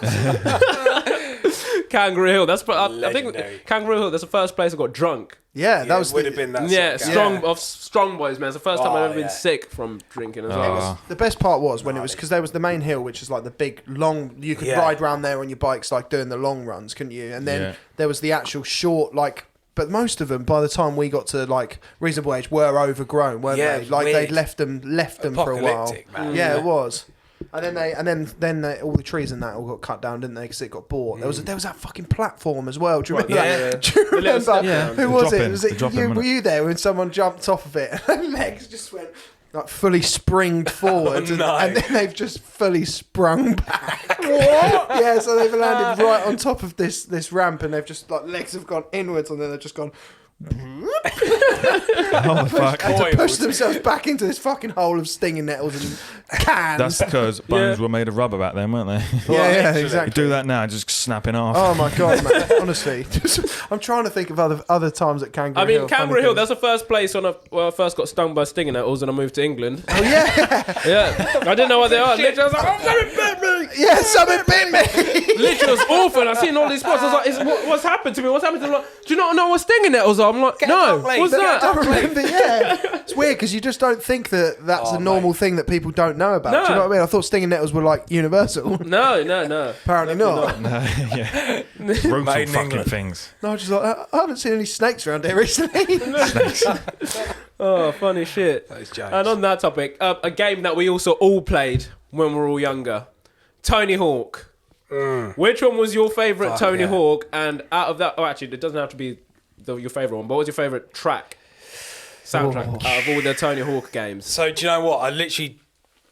Kangaroo Hill. I think
Legendary.
Kangaroo Hill. That's the first place I got drunk.
yeah, that was
would
the,
have been that.
Yeah,
sort of guy.
strong boys, man. It's the first time
Oh,
I've ever been
yeah.
sick from drinking as
Oh.
well.
The best part was when it was because there was the main hill, which is like the big long. You could
Yeah.
ride round there on your bikes, like doing the long runs, couldn't you? And then
Yeah.
there was the actual short, like. But most of them, by the time we got to like reasonable age, were overgrown, weren't
Yeah,
they? Like
weird.
they'd left them for a while.
Apocalyptic, man.
Yeah, it was. And then all the trees and that all got cut down, didn't they? Because it got bought. There was that fucking platform as well. Do you remember
Yeah.
that? Do you
The little
remember?
step down.
Who
The
was
drop
it?
in,
Was
the
it
drop in,
you?
wasn't
Were
it?
you there when someone jumped off of it and legs just went like fully springed forward,
Oh, no.
and then they've just fully sprung back? What? Yeah, so they've landed right on top of this ramp, and they've just like legs have gone inwards, and then they've just gone.
Oh fuck!
And to push
Coiled.
themselves back into this fucking hole of stinging nettles and cans.
That's because bones were made of rubber back then, weren't they?
yeah,
literally.
exactly.
You do that now, just snapping off.
Oh my god, man! Honestly, I'm trying to think of other times at Kangaroo
I mean,
Hill.
Canberra Hill, that's the first place when I first got stung by stinging nettles and I moved to England.
Oh yeah,
Yeah. I didn't know what they are. Literally, I was like, oh, something bit me.
yeah, something bit me.
Literally, it was awful. And I seen all these spots. I was like, what's happened to me? What's happened to me? Like, do you not know what stinging nettles are? I'm like, no. What's
I
that?
don't remember. Yeah, it's weird because you just don't think that that's a normal thing that people don't know about.
No.
Do you know what I mean? I thought stinging nettles were like universal.
No.
Apparently not.
Yeah, brutal
Made in
fucking
England.
things.
No, I was just like I haven't seen any snakes around here recently.
Oh, funny shit.
That is James.
And on that topic, a game that we also all played when we were all younger, Tony Hawk. Which one was your favourite
Fuck,
Tony
yeah.
Hawk? And out of that, actually, it doesn't have to be your favourite one. But what was your favourite soundtrack out of all the Tony Hawk games?
So do you know what? I literally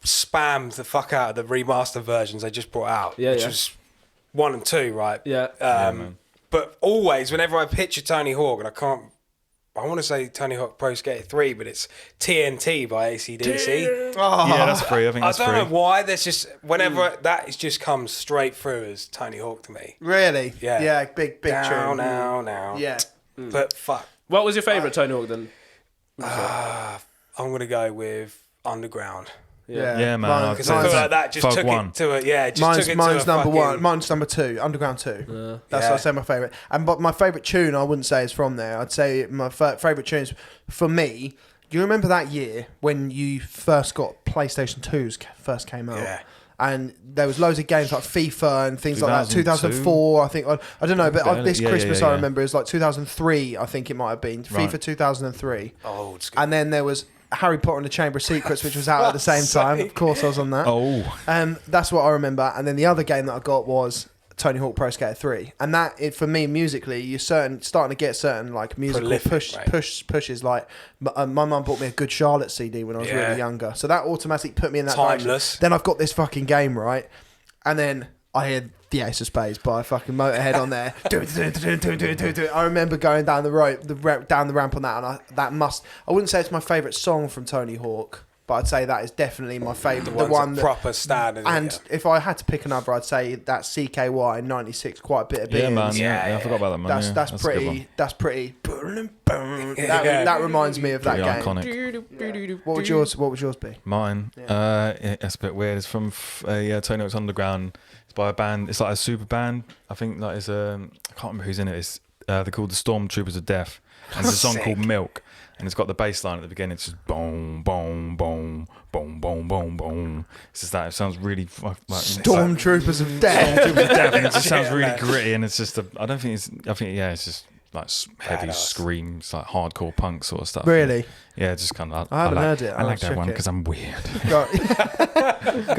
spammed the fuck out of the remaster versions they just brought out,
Yeah,
which
yeah.
was 1 and 2, right?
Yeah.
Man.
But always, whenever I picture Tony Hawk, and I want to say Tony Hawk Pro Skater 3, but it's TNT by AC/DC.
Yeah, that's free. I think
I
that's
don't
free.
know why. There's just whenever that is just comes straight through as Tony Hawk to me.
Really?
Yeah.
Yeah, big
Now,
tune.
now.
Yeah.
But fuck,
What was your favourite Tony Hawk then?
I'm gonna go with Underground.
Yeah, man, I'd
Because
say
I feel
so.
like that just
Fog
took
one.
it to a just
Mine's,
took it
mine's
to a
number
fucking,
one. Mine's number 2. Underground 2. That's
Yeah.
I'd say my favourite. But my favourite tune, I wouldn't say is from there. I'd say my favourite tunes for me. Do you remember that year when you first got PlayStation 2s first came out?
Yeah.
And there was loads of games like FIFA and things like that.
2002?
2004, I think. I don't know, but
Barely.
this
Yeah,
Christmas
yeah.
I remember is like 2003. I think it might have been
Right.
FIFA 2003.
Old school.
And then there was Harry Potter and the Chamber of Secrets, which was out at the same time. Of course, I was on that.
Oh,
That's what I remember. And then the other game that I got was Tony Hawk Pro Skater 3. And that, for me, musically, you're starting to get certain like musical
Prolific, right.
pushes. Like my mum bought me a Good Charlotte CD when I was
Yeah.
really younger, so that automatically put me in that
Timeless.
direction. Then I've got this fucking game, right? And then I hear the Ace of Spades by fucking Motorhead on there. I remember going down the down the ramp on that, and I wouldn't say it's my favourite song from Tony Hawk, but I'd say that is definitely my favourite. The one that,
proper standard.
and if I had to pick another, I'd say that CKY 96, quite a bit of
yeah,
beans.
man. Yeah, I forgot about that, man.
That's
yeah,
that's
a good one.
pretty. That's pretty.
Yeah.
That reminds me of that
Pretty
game.
iconic.
What would yours be?
Mine, it's a bit weird. It's from Tony Hawk's Underground. It's by a band. It's like a super band. I think like it's I can't remember who's in it. It's they're called the Stormtroopers of Death, and it's a song called Milk, and it's got the bass line at the beginning. It's just boom, boom, boom, boom, boom, boom, boom. It's just that. It sounds really like
Stormtroopers of Death.
Stormtroopers of Death, and it just sounds
Yeah,
really
man.
gritty. And it's just I don't think it's. I think it's just like heavy
Badass.
screams, like hardcore punk sort of stuff.
Really?
Yeah, just kind of.
I haven't heard it.
I
I'll
like that
check
one
it.
because I'm weird.
Go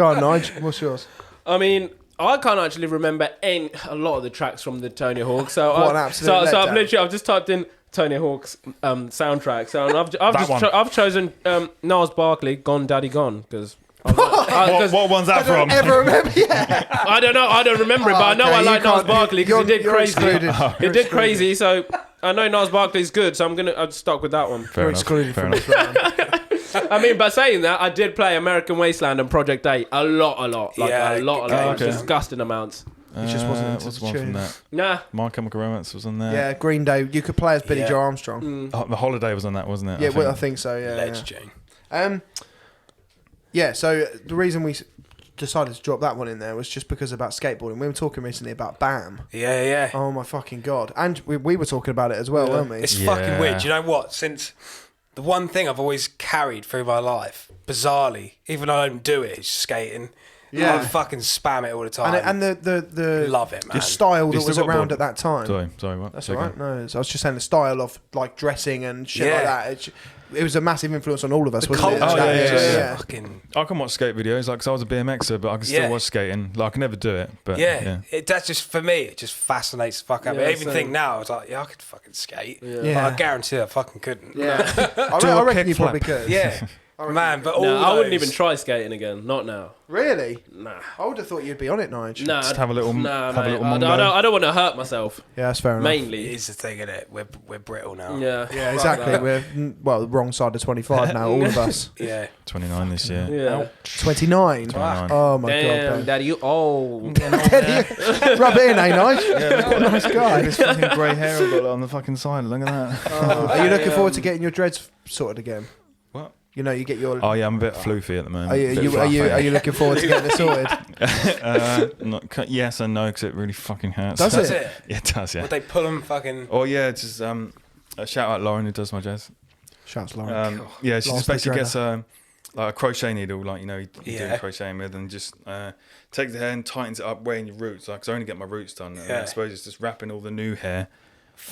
on, Nige. What's yours?
I mean, I can't actually remember a lot of the tracks from the Tony Hawk. So
What an absolute
so
letdown.
I've just typed in Tony Hawk's soundtrack. So and
That one.
I've chosen Gnarls Barkley, Gone Daddy Gone, because
What one's that from?
Ever remember? Yeah.
I don't know. I don't remember it, but I know
Okay,
I
you
like Gnarls
can't-
Barkley because he did
you're
crazy.
excluded.
He
You're
did
excluded.
crazy, so I know Gnarls Barkley's good. So I'm stuck with that one.
Fair
You're
enough.
excluded
Fair
from
enough.
this round.
I mean, by saying that, I did play American Wasteland and Project 8 a lot, like
Yeah,
a lot,
good games.
disgusting amounts.
It just wasn't into
What's
the
one from
tune.
that?
Nah,
My Chemical Romance was on there.
Yeah, Green Day. You could play as Billy
Yeah.
Joe Armstrong.
Oh, the Holiday was on that, wasn't it?
Yeah,
think.
I think so. Yeah.
Ledge
yeah.
Jane.
Yeah, so the reason we decided to drop that one in there was just because about skateboarding. We were talking recently about BAM.
Yeah.
Oh my fucking god! And we were talking about it as well, weren't we?
It's
Yeah.
fucking weird. You know what? Since the one thing I've always carried through my life, bizarrely, even though I don't do it, is skating.
Yeah.
I fucking spam it all the time.
And the
Love it, man.
the style
You
that
still
was
got
around
board?
at that time.
Sorry, what?
That's
Say
all right.
again.
No, I was just saying the style of like dressing and shit like
Yeah.
that. It was a massive influence on all of us,
the
wasn't
culture,
it?
Oh, yeah,
just
yeah.
fucking
I can watch skate videos, like, 'cause I was a BMXer, but I can still
Yeah.
watch skating. Like, I can never do it, but
yeah. That's just for me. It just fascinates the fuck out of me.
Yeah,
I even
same.
think now, I was like, yeah, I could fucking skate.
Yeah.
But I guarantee I fucking couldn't.
Yeah,
Do
I
a
reckon you
kickflip.
probably could.
Yeah. Man, but all
I wouldn't
those-
even try skating again. Not now.
Really?
Nah.
I would have thought you'd be on it, Nigel.
Nah.
Just have a little,
Nah,
have a
mate.
little
I
Mongo.
don't want to hurt myself.
Yeah, that's fair enough.
Mainly.
It is the thing, isn't it? We're brittle now.
Yeah.
Yeah, exactly. We're the wrong side of 25 now, all of us.
Yeah.
29 this year.
Yeah.
29.
29.
Oh my
Damn,
god.
Daddy, you old.
Rub it in, eh, Nigel?
Yeah,
What a nice guy.
this fucking grey hair I've got on the fucking side. Look at that.
Are you looking forward to getting your dreads sorted again?
What?
You know, you get your.
Oh yeah, I'm a bit floofy at the moment.
Are you looking forward to getting it sorted?
Yes and no, because it really fucking hurts.
Does
That's
it?
it.
Yeah, it does. Yeah.
Would they pull them fucking...
Oh yeah, just a shout out Lauren who does my jazz.
Shouts, Lauren.
Yeah, she
Last
just basically
big
gets like a crochet needle, like you do
Yeah.
crocheting with, and just takes the hair and tightens it up way in your roots. Like, 'cause I only get my roots done. And
Yeah.
I suppose it's just wrapping all the new hair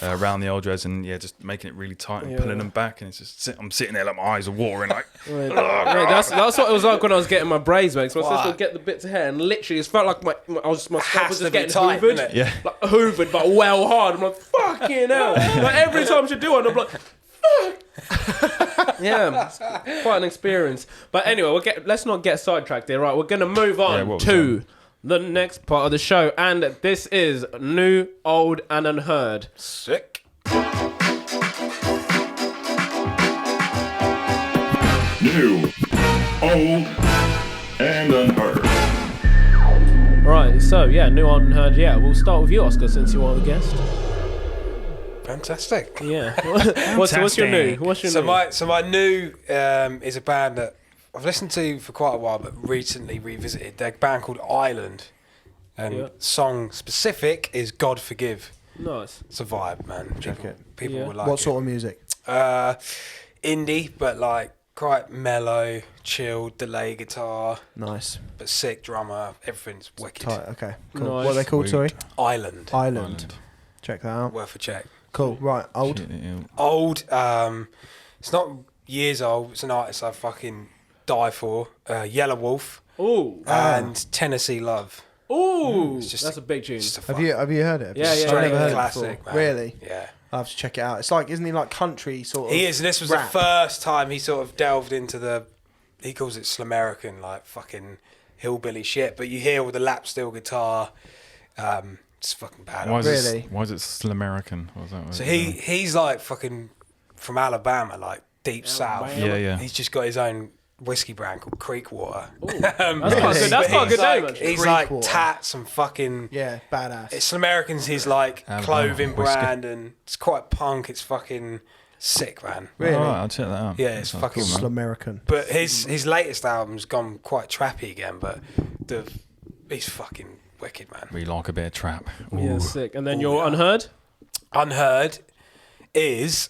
around the old dreads and just making it really tight and
Yeah.
pulling them back. And it's just I'm sitting there like my eyes are watering. Like
Mate, that's what it was like when I was getting my braids, mate. So my sister
What?
would get the bits of hair, and literally, it felt like my scalp
Has
was
to
just
be
getting
tight,
hoovered.
innit?
yeah.
Like hoovered, but well hard. I'm like, fucking hell. Like every time she do one, I'm like, fuck. Yeah, it's quite an experience. But anyway, let's not get sidetracked here, right? We're gonna move
Yeah,
on
what was
to the next part of the show, and this is New, Old, and Unheard.
Sick.
New, old, and unheard.
Right, so yeah, New, Old, and Unheard. Yeah, we'll start with you, Oscar, since you are the guest.
Fantastic.
Yeah. What's your new? What's your new?
So my new is a band that I've listened to for quite a while, but recently revisited. They're a band called Island, and
Yeah.
song specific is "God Forgive."
Nice.
It's a vibe, man. People
Yeah.
will like
What
it.
sort of music?
Indie, but like quite mellow, chilled, delay guitar,
Nice.
but sick drummer. Everything's wicked.
Tight. Okay. Cool.
Nice.
What are they called?
Sweet.
Sorry.
Island,
Island. Check that out.
worth a check.
Cool. Right. Old.
Shit, yeah.
Old, it's not years old. It's an artist I fucking die for. Yellow Wolf
Ooh.
and Tennessee Love.
Ooh.
It's just
That's a big tune.
Just a
Have you heard it?
Yeah, yeah,
I've
straight
never heard
classic,
it before.
man.
Really?
Yeah.
I have to check it out. It's like, isn't he like country sort of?
He is. This was
rap?
the first time he sort of delved into he calls it Slamerican, like fucking hillbilly shit. But you hear all the lap steel guitar. It's fucking bad.
Why is
Really?
Why is it still American? What was that?
So he's like fucking from Alabama, like deep south.
Yeah.
He's just got his own whiskey brand called Creekwater.
That's quite good.
Really?
That's
But
quite a good name.
like,
Actually.
he's like
Creekwater.
tats and fucking.
Yeah, badass.
It's Americans. His like
Alabama
clothing
whiskey.
brand, and it's quite punk. It's fucking sick, man.
Really?
All right, I'll check that out.
Yeah, it's
That sounds
fucking
cool, man.
American.
But his latest album's gone quite trappy again. But he's fucking wicked, man.
We like a bit of trap. Ooh.
Yeah, sick. And then you're Unheard.
Unheard is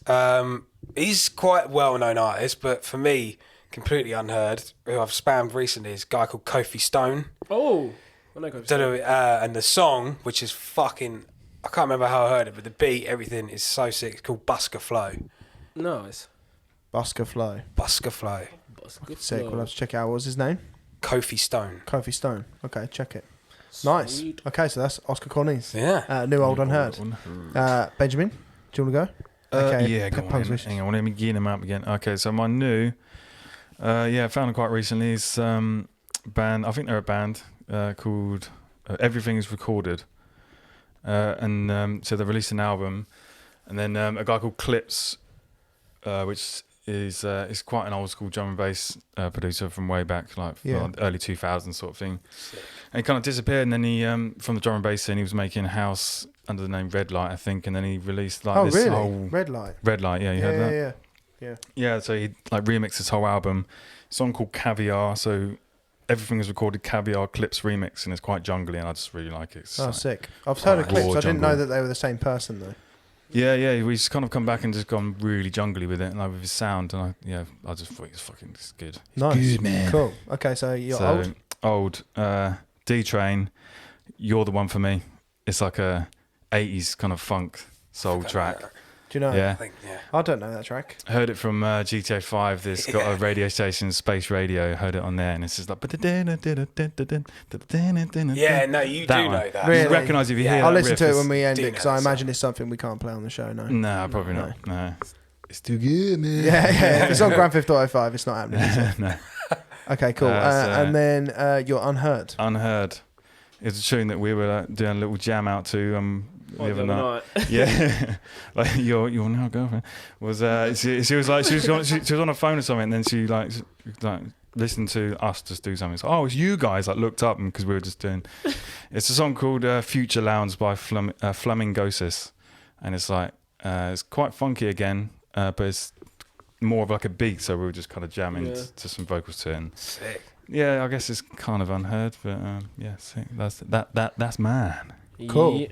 he's quite a well-known artist, but for me, completely unheard. Who I've spammed recently is a guy called Kofi Stone.
Oh. I know
Don't know, and the song, which is fucking, I can't remember how I heard it, but the beat, everything is so sick. It's called Busker Flow.
Nice.
Busker Flow.
Busker Flow.
Good
Sick.
flow.
We'll have to check it out. What was his name?
Kofi Stone.
Kofi Stone. Okay, check it. Nice.
Sweet.
Okay, so that's Oscar Corney's.
Yeah.
New, old, unheard. Benjamin, do you want to go? Okay,
Yeah, go on.
PunksVicious.
Hang on, let me get him up again. Okay, so my new, I found them quite recently. Is band. I think they're a band called Everything Is Recorded, and so they released an album, and then a guy called Clips, which is quite an old school drum and bass producer from way back, like
Yeah.
early 2000s sort of thing. And he kind of disappeared, and then he from the drum and bass scene, he was making house under the name Red Light, I think, and then he released like
Oh,
this
really?
whole
Red Light.
Red Light. Yeah, you heard that?
Yeah.
Yeah, so he like remixed this whole album. Song called Caviar. So everything is recorded Caviar Clips remix, and it's quite jungly, and I just really like it. It's
Oh,
like-
sick. I've heard of
Raw
clips. I didn't know
jungle.
that they were the same person though.
yeah. We just kind of come back and just gone really jungly with it, and like with his sound, and I just thought it's fucking good. It's
Nice.
good, man.
Cool. Okay, so you're
So
old.
D Train, You're the One for Me. It's like a 80s kind of funk soul track.
Do you know?
I
Yeah,
think, yeah.
I don't know that track.
heard it from GTA 5. There's got a radio station, Space Radio. Heard it on there, and it's just like.
Yeah, no, you
That
do
one.
know that.
Really?
You recognise if you
Yeah.
hear
I'll
that
listen
riff,
to it
it's-
when we end
Do
it
know
because I
that
imagine
song.
it's something we can't play on the show. No.
No, probably not. No. it's too good, man.
Yeah. If it's on Grand Theft Auto 5, it's not happening. Is it?
No.
Okay, cool. And then you're Unheard.
Unheard. It's a tune that we were doing a little jam out to the other night.
night.
Yeah, like your now girlfriend was. She was like she was on a phone or something, and then she like listened to us just do something. So, it's you guys. Like looked up because we were just doing. It's a song called "Future Lounge" by Flamingosis, and it's like it's quite funky again, but it's more of like a beat. So we were just kind of jamming to some vocals to it. And
Sick.
yeah, I guess it's kind of Unheard, but see, that's mine.
Cool.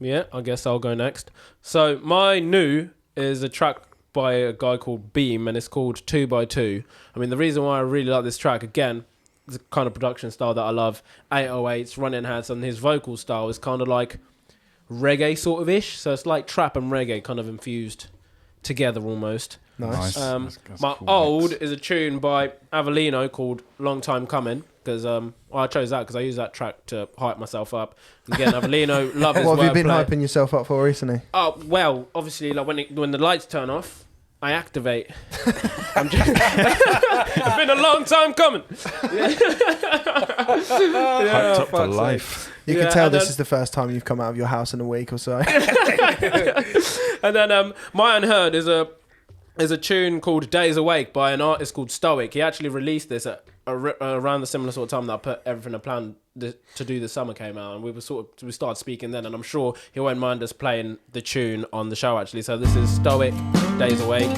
Yeah, I guess I'll go next. So my new is a track by a guy called Beam, and it's called 2x2. I mean, the reason why I really like this track, again, the kind of production style that I love, 808s, running hats, and his vocal style is kind of like reggae sort of ish. So it's like trap and reggae kind of infused together almost.
Nice.
That's
My
cool
old
mix.
is a tune by Avellino called Long Time Coming, because I chose that because I use that track to hype myself up. And again, Avellino, love his
What have you been
wordplay.
hyping yourself up for recently?
Oh, well, obviously, like when the lights turn off, I activate. I'm just, it's been a long time coming.
Hyped up for life.
You
Yeah,
can tell
and
this
then-
is the first time you've come out of your house in a week or so.
And then my Unheard is a tune called Days Awake by an artist called Stoic. He actually released this at around the similar sort of time that I put everything I planned to do this summer came out, and we started speaking then, and I'm sure he won't mind us playing the tune on the show actually. So this is Stoic, Days Awake.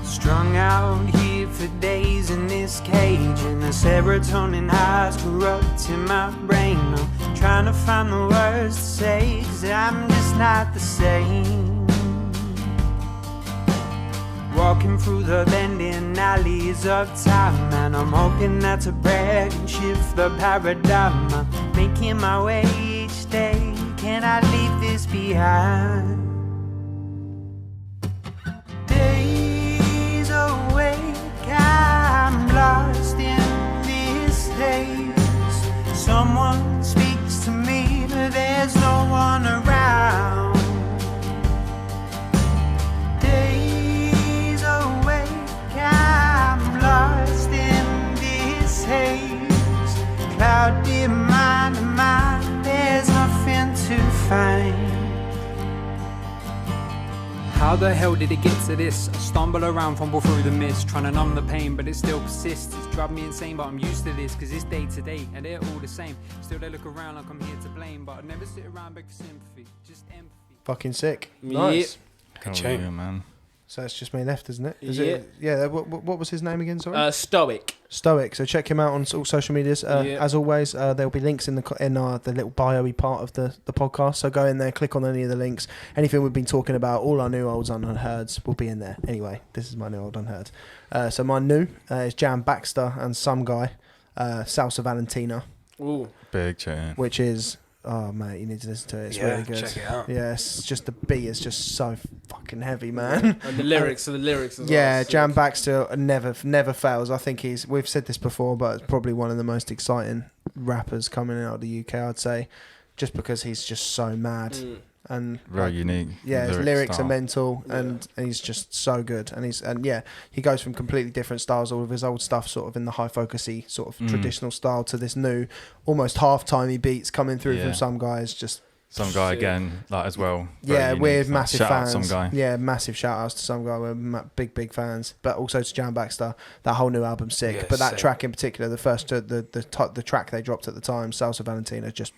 Strung out here for days in this cage, and the serotonin highs corrupt in my brain. I'm trying to find the words to say, 'cause I'm just not the same. Walking through the bending alleys of time, and I'm hoping that to break and shift the paradigm. I'm making my way each day. Can I leave this behind? Days awake, I'm lost in this haze. Someone speaks to me, but there's no one around. Days awake, I'm lost in this haze. Cloudy mind of mine, there's nothing to find.
How the hell did it get to this? I stumble around, fumble through the mist, trying to numb the pain, but it still persists. It's driving me insane, but I'm used to this, 'cause it's day to day, and they're all the same. Still they look around like I'm here to blame, but I'd never sit around beg for sympathy, just empathy.
Fucking sick. Nice.
Hell
tune.
yeah, man.
So it's just me left, isn't it? Is
Yeah.
it? Yeah. What was his name again? Sorry.
Stoic.
Stoic. So check him out on all social medias. As always, there'll be links in the little bio-y part of the podcast. So go in there, click on any of the links. Anything we've been talking about, all our new olds unheards will be in there. Anyway, this is my new old unheard. So my new is Jan Baxter and some guy, Salsa Valentina,
Ooh.
Big tune.
which is. Oh mate, you need to listen to it. It's
Yeah,
really good.
check it out.
Yeah, it's just the beat is just so fucking heavy, man.
And the lyrics as
Yeah,
well.
Jan Baxter never fails. I think we've said this before, but it's probably one of the most exciting rappers coming out of the UK, I'd say, just because he's just so mad and
Very unique.
yeah, his lyrics
style.
are mental and he's just so good. And he goes from completely different styles. All of his old stuff sort of in the high focusy sort of traditional style to this new almost half-timey beats coming through from some guys. Just
Some guy again, like as well. Very
yeah,
unique.
we're
Like,
massive
shout
fans.
Out some guy.
Yeah, massive shout outs to some guy. We're big big fans. But also to Jan Baxter, that whole new album's sick.
Yeah,
but that
sick.
track in particular, the first the track they dropped at the time, Salsa Valentina, just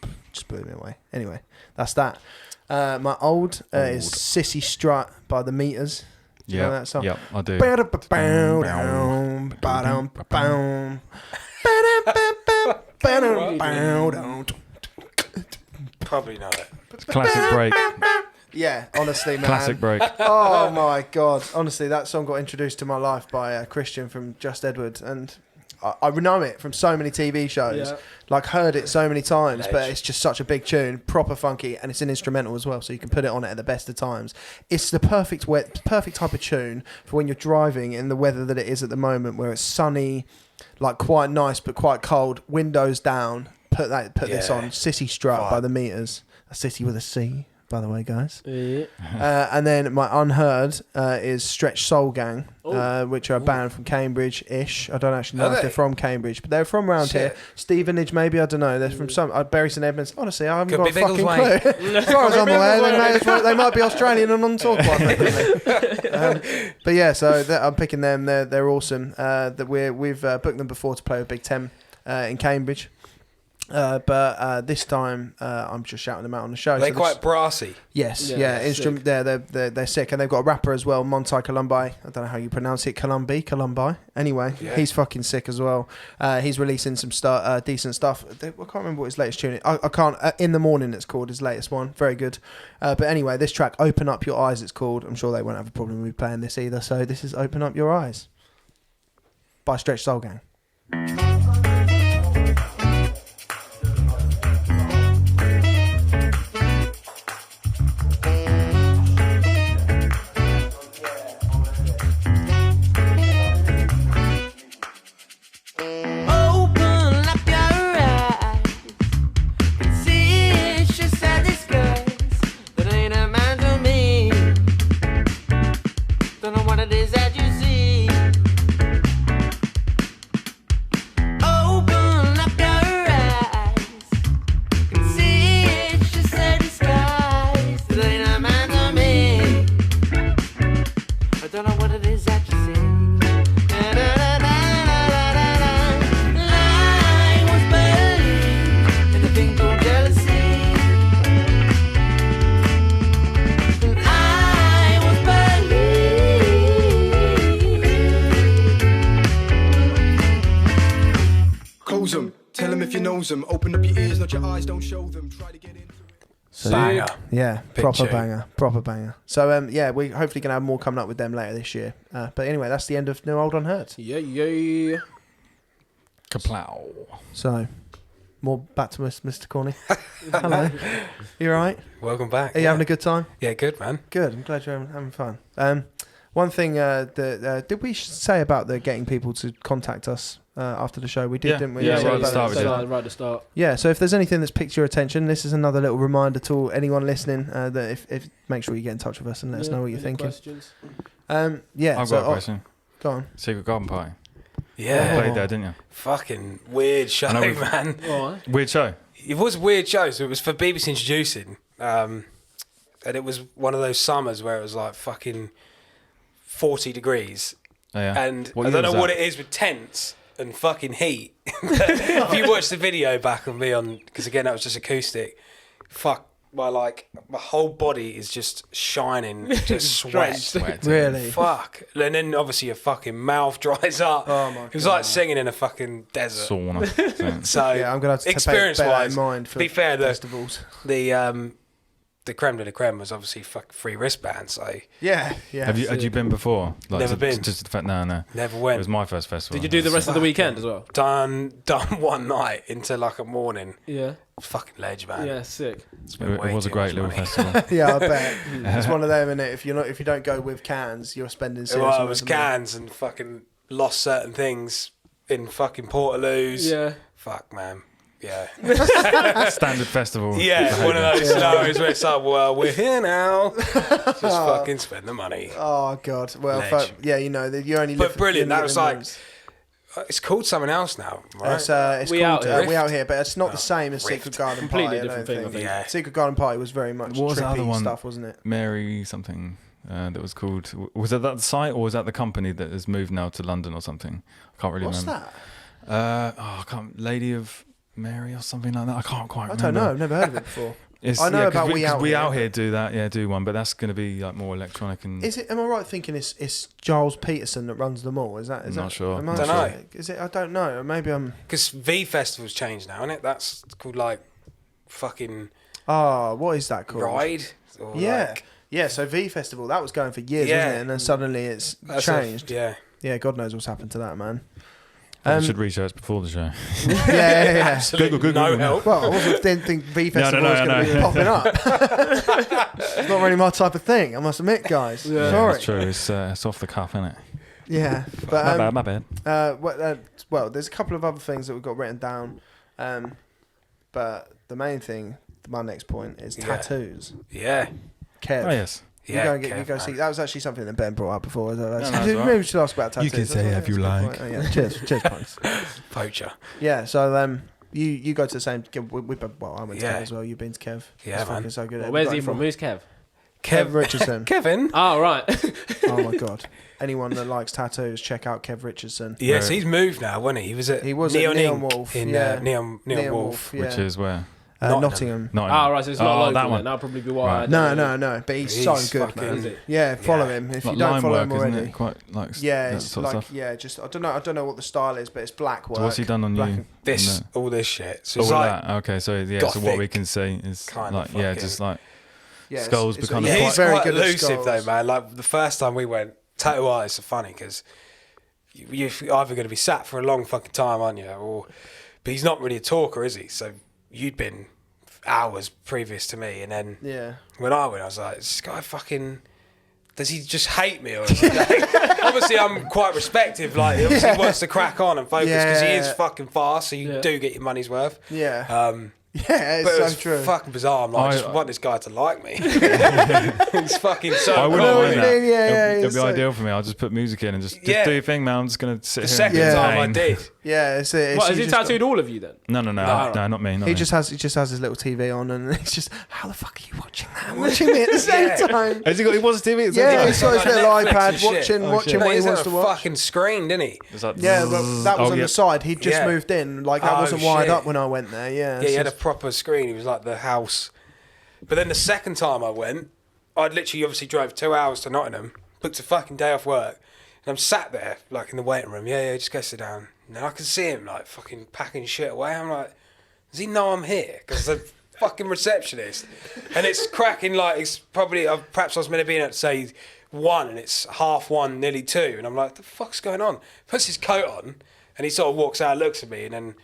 blew me away. Anyway, that's that. My old is Sissy Strut by the Meters. Do you know that song?
Yep, I do.
Probably not.
Classic break.
Yeah, honestly, man.
Classic break.
Oh my god! Honestly, that song got introduced to my life by Christian from Just Edward, and I know it from so many TV shows.
Yeah.
Like heard it so many times, but
Ledge.
it's just such a big tune, proper funky, and it's an instrumental as well, so you can put it on it at the best of times. It's the perfect type of tune for when you're driving in the weather that it is at the moment, where it's sunny, like quite nice but quite cold, windows down. Put this on. Sissy Strut by the Meters. A city with a C, by the way, guys.
Yeah.
And then my Unheard is Stretch Soul Gang, which are a band from Cambridge-ish. I don't actually know if they're from Cambridge, but they're from around here. Stevenage, maybe, I don't know. They're from some Bury St Edmunds. Honestly, I haven't got a fucking clue. As far as I'm aware, they might be Australian and on tour quite frequently. But yeah, so I'm picking them. They're awesome. That we've booked them before to play with Big Tem in Cambridge. But this time I'm just shouting them out on the show.
They're quite brassy.
Yes,
Yeah,
instrument. They're sick, and they've got a rapper as well, Monty Columbi. I don't know how you pronounce it, Columbi. Anyway, he's fucking sick as well. He's releasing some decent stuff. I can't remember what his latest tune is. I can't. In the Morning, it's called his latest one. Very good. But anyway, this track, "Open Up Your Eyes," it's called. I'm sure they won't have a problem with playing this either. So this is "Open Up Your Eyes" by Stretch Soul Gang.
Tell them if you knows them. Open up your ears, not your eyes. Don't show them. Try to get into it.
So,
Banger.
Yeah,
Big
proper
tune.
banger. So yeah, we're hopefully gonna have more coming up with them later this year. But anyway, that's the end of New Old Unheard.
Yeah.
Kaplow.
So more back to Mr. Corney. Hello, you all right?
Welcome back.
Are you having a good time?
Yeah, good, man.
Good. I'm glad you're having fun. One thing that did we say about the getting people to contact us after the show? We did, didn't we?
Yeah,
So
right at the
about
start
that.
we did.
Right at the start.
Yeah, so if there's anything that's piqued your attention, this is another little reminder to anyone listening that if make sure you get in touch with us and let us know what you're thinking.
Questions?
Yeah,
I've
so
got a question.
go on.
Secret Garden Party.
Yeah.
You played there, didn't you?
Fucking weird show,
I know we've-
man.
Alright.
Weird show.
It was a weird show. So it was for BBC Introducing. And it was one of those summers where it was like fucking 40 degrees.
Oh, yeah.
And
What
I
year
don't know
was
what
that?
it is with tents and fucking heat. If you watch the video back of me on, because again, that was just acoustic. Fuck, my whole body is just shining, just sweat.
Sweat.
Really?
Fuck. And then obviously your fucking mouth dries up.
Oh my
It was like singing in a fucking desert.
Sauna.
So
Yeah, I'm gonna have to
experience
bear that
wise,
in mind for
be fair,
festivals.
the creme de la creme was obviously free wristbands. So
Yeah.
Had you been before? Like,
Never been.
Just the fact, no.
never
It
went.
was my first festival.
Did you do the rest of the weekend as well?
Done one night into like a morning.
Yeah.
Fucking ledge, man.
Yeah, sick.
It was a great little
money.
festival.
Yeah, I bet. It's one of them, innit? If you don't go with cans, you're spending serious
Well, it
amounts
was
of money.
cans and fucking lost certain things in fucking Portaloos.
Yeah.
Fuck, man. Yeah.
Standard festival.
Yeah, one of those scenarios where it's like, well, we're here now. Just fucking spend the money.
Oh god. Well,
Ledge.
yeah, you know, you only.
But
live,
brilliant.
you
That
live
was
in
like,
rooms.
it's called something else now, right?
It's
We
called
Out Here.
We Out Here, but it's not the same as
Rift.
Secret Garden
Completely
Party.
different thing, I think.
Yeah.
Secret Garden Party was very much
What was the other
trippy
one?
stuff, wasn't it?
Mary something that was called. Was that the site or was that the company that has moved now to London or something? I can't really
What's
remember.
that?
I can't. Lady of Mary or something like that. I can't quite
I
remember.
don't know. I've never heard of it before.
It's,
I know
'cause
about We
'cause
Out
We
Here.
Out Here do that. Yeah, do one, but that's going to be like more electronic and.
Is it? Am I right thinking it's Giles Peterson that runs them all? Is that?
I'm not sure.
Am I
Don't
sure?
know.
Is it? I don't know. Maybe I'm.
Because V Festival's changed now, isn't it? That's called like fucking
Oh, what is that called?
Ride. Or
Yeah.
like-
Yeah, so V Festival, that was going for years,
Yeah.
wasn't it? And then suddenly it's
that's
changed.
yeah.
Yeah, God knows what's happened to that, man.
I should research before the show.
Yeah.
Absolutely
Google,
no
Google.
help.
Well, I didn't think V Festival
no,
was
I
going to be
know.
popping up. It's not really my type of thing, I must admit, guys.
Yeah,
Sorry.
it's true. It's off the cuff, isn't it?
Yeah, but
My bad.
well, there's a couple of other things that we've got written down, but the main thing, my next point is tattoos.
Yeah.
Kev,
Yeah,
Oh yes.
you
Kev,
go
man.
see. That was actually something that Ben brought up before.
that's
Maybe
all right.
we should ask about tattoos.
You can say
That's
if you
a good
like.
point. Oh, yeah. Cheers, punks.
Poacher.
Yeah, so you go to the same. Well, I went to
Yeah.
Kev as well. You've been to Kev.
Yeah,
It's
man.
fucking so good.
Well, where's he from? Who's Kev?
Kev Richardson.
Kevin.
Oh, right.
Oh my god! Anyone that likes tattoos, check out Kev Richardson.
Yes,
Right.
he's moved now, wasn't he? He was at
Neon
Neon
Wolf,
in
yeah.
Neon
Wolf,
Wolf.
yeah.
Which is where?
Nottingham.
Not
Oh, right, so it's not local
that
then.
one.
That'll probably be why.
Right.
I don't know.
No. But he's
He's
so good,
fucking-
man.
Is it?
Yeah, follow
Yeah.
him if
Like
you don't
line
follow
work,
him
isn't
already.
it? Quite like
Yeah,
that
it's
sort of
like
stuff.
just I don't know what the style is, but it's black work.
So what's he done on
Black
you?
and-
This,
No.
all this shit. So
Oh,
it's like,
that. Okay, so yeah, so what
gothic
we can see is
kind
like
of
yeah,
fucking-
just like
Yeah,
Skulls become
yeah,
quite-
he's
very
quite
good at
elusive
skulls.
though, man. Like the first time we went, tattoo artists are funny because you're either going to be sat for a long fucking time, aren't you? But he's not really a talker, is he? So you'd been hours previous to me, and then
Yeah.
when I went, I was like, this guy fucking. Does he just hate me, or is he like, obviously I'm quite respective. Like, obviously he wants to crack on and focus because he is
Yeah.
fucking fast, so you
Yeah.
do get your money's worth.
Yeah. Yeah,
But
it's
it was
so true.
fucking bizarre. I'm like, I just want this guy to like me. He's fucking so
I
cool.
wouldn't
what
mind
you
that.
mean, yeah,
It'd
it's
be
like-
ideal for me. I'll just put music in and just
Yeah.
do your thing, man. I'm just gonna sit
The
here.
second
and
time I
entertain.
did.
Yeah, it's
What, has
you
he
just
tattooed all of you then?
No, not me. Not
He
me.
just has his little TV on, and it's just how the fuck are you watching that? I'm watching me at the same
Yeah.
time.
Has he got? He was TV. At the
Yeah,
same
he's
time?
got his little
Netflix and
iPad
shit.
watching
Oh,
watching
shit.
what he
He's on
wants
a
to watch.
fucking screen, didn't he?
It's like,
Yeah, but that was
oh,
on
yeah.
the side. He'd just
Yeah.
moved in. Like that
Oh,
wasn't wired
shit.
up when I went there. Yeah,
Yeah, he had a
it's
proper screen. He was like the house. But then the second time I went, I'd literally obviously drove 2 hours to Nottingham, booked a fucking day off work, and I'm sat there like in the waiting room. Yeah, just go sit down. And I can see him like fucking packing shit away. I'm like, does he know I'm here? Because the fucking receptionist, and it's cracking like it's probably perhaps I was meant to be in at say 1, and it's 1:30, nearly 2, and I'm like, the fuck's going on? Puts his coat on, and he sort of walks out, looks at me, and then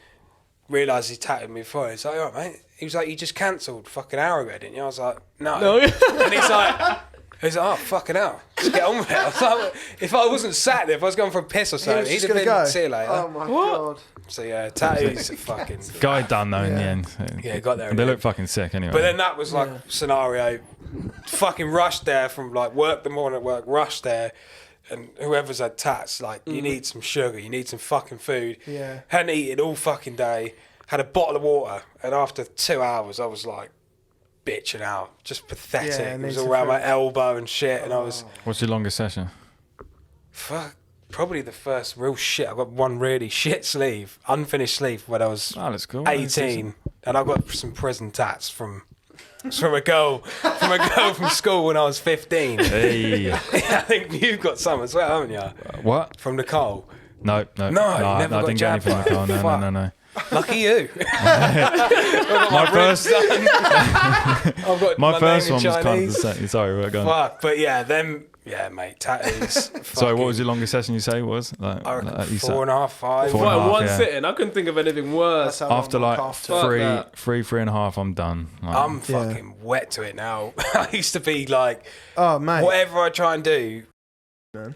realised he tattooed me before. He's like, all right, mate. He was like, you just cancelled fucking an hour ago, didn't you? I was like, no. And he's like, oh, fucking hell. Just get on with it. I was like, if I wasn't sat there, if I was going for a piss or
he
something,
was
he'd
just
have
gonna
been,
go.
see you later.
Oh my god.
So yeah, tattoos are fucking...
Guy done though in the end.
Yeah, got there in
They
the
look
end.
fucking sick anyway.
But then that was like scenario, fucking rushed there from like work the morning at work, rushed there, and whoever's had tats, like you need some sugar, you need some fucking food.
Yeah.
Hadn't eaten all fucking day, had a bottle of water, and after 2 hours I was like bitching out, just pathetic.
Yeah,
It
need
was
some
around
food.
my elbow and shit, and I was
What's your longest session?
fuck. Probably the first real shit. I got one really shit sleeve, unfinished sleeve when I was
Oh, that's cool.
18, and I got some prison tats from a girl from school when I was 15.
Hey.
I think you've got some as well, haven't you?
What?
From Nicole.
No.
No, you never
I
got
didn't get
jabbed
anything.
by it.
Nicole. No.
Lucky you.
My first,
I've got
my first
name
one
in
was kind of the
Chinese.
same. Sorry, we're going.
Fuck, but yeah, mate, tattoos.
Sorry, what was your longest session? You say was like,
I reckon
like you said-
4.5, 5.
Four
What,
and a
in
half,
one
yeah.
sitting? I couldn't think of anything worse.
That's how
After
long my
like
calf took.
Fuck
three and a half, I'm done. Like,
I'm fucking wet to it now. I used to be like,
Oh mate.
whatever I try and do,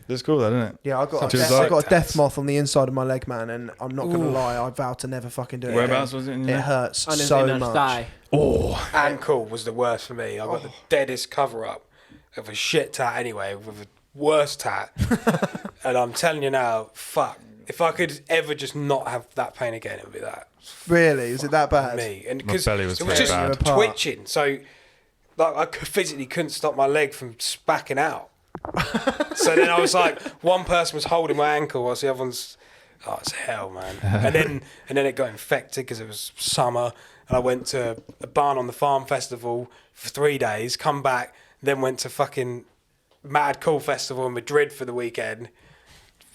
it's cool, though, isn't it?
Yeah, I got
Just
I
like
got a death moth on the inside of my leg, man, and I'm not gonna lie, I vowed to never fucking do it.
Whereabouts
again.
was it? In
It
your
hurts
I didn't
so
think
much.
die.
Oh,
ankle was the worst for me. I got the deadest cover up of a shit tat anyway, with a worse tat. And I'm telling you now, fuck. If I could ever just not have that pain again, it would be that.
Really? Is it that bad?
Me. And
My
because
belly was
it was
pretty
just
bad.
Apart.
twitching. So like I physically couldn't stop my leg from spacking out. So then I was like, one person was holding my ankle whilst the other one's, oh, it's hell, man. And then it got infected because it was summer, and I went to a barn on the farm festival for 3 days, come back, then went to fucking Mad Cool Festival in Madrid for the weekend.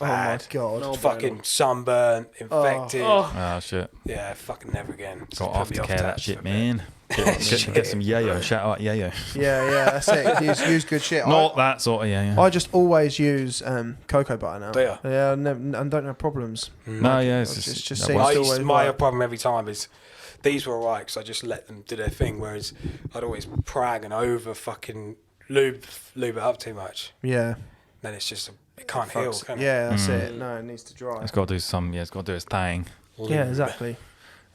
Oh my
Bad.
god.
Fucking sunburnt, infected.
Oh.
oh shit.
Yeah, fucking never again. Just
Got
put me off
aftercare that
tats
shit,
for a bit.
man. Get some yayo. Shout out yayo.
Yeah, that's it. Use good shit.
Not that sort of yayo.
I just always use cocoa butter now.
Do you?
Yeah, I don't have problems.
No, yeah, it's
Just
that
seems
works.
to always
My
work.
problem every time is these were alright because I just let them do their thing, whereas I'd always prag and over fucking lube it up too much.
Yeah.
Then it's just it can't heal. Can it?
Yeah, that's it. No, it needs to dry.
It's got to do some. Yeah, it's got to do its thing.
Yeah, exactly.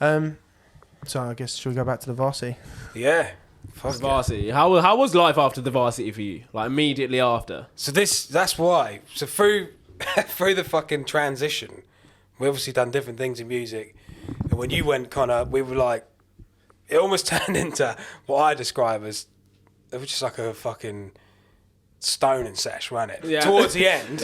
So I guess should we go back to the varsity?
Yeah. Fuck
The
yeah.
varsity. How was life after the varsity for you? Like immediately after?
So that's why. So through the fucking transition, we obviously done different things in music, and when you went, we were like, it almost turned into what I describe as it was just like a fucking stoning sesh, wasn't it?
Yeah.
Towards the end,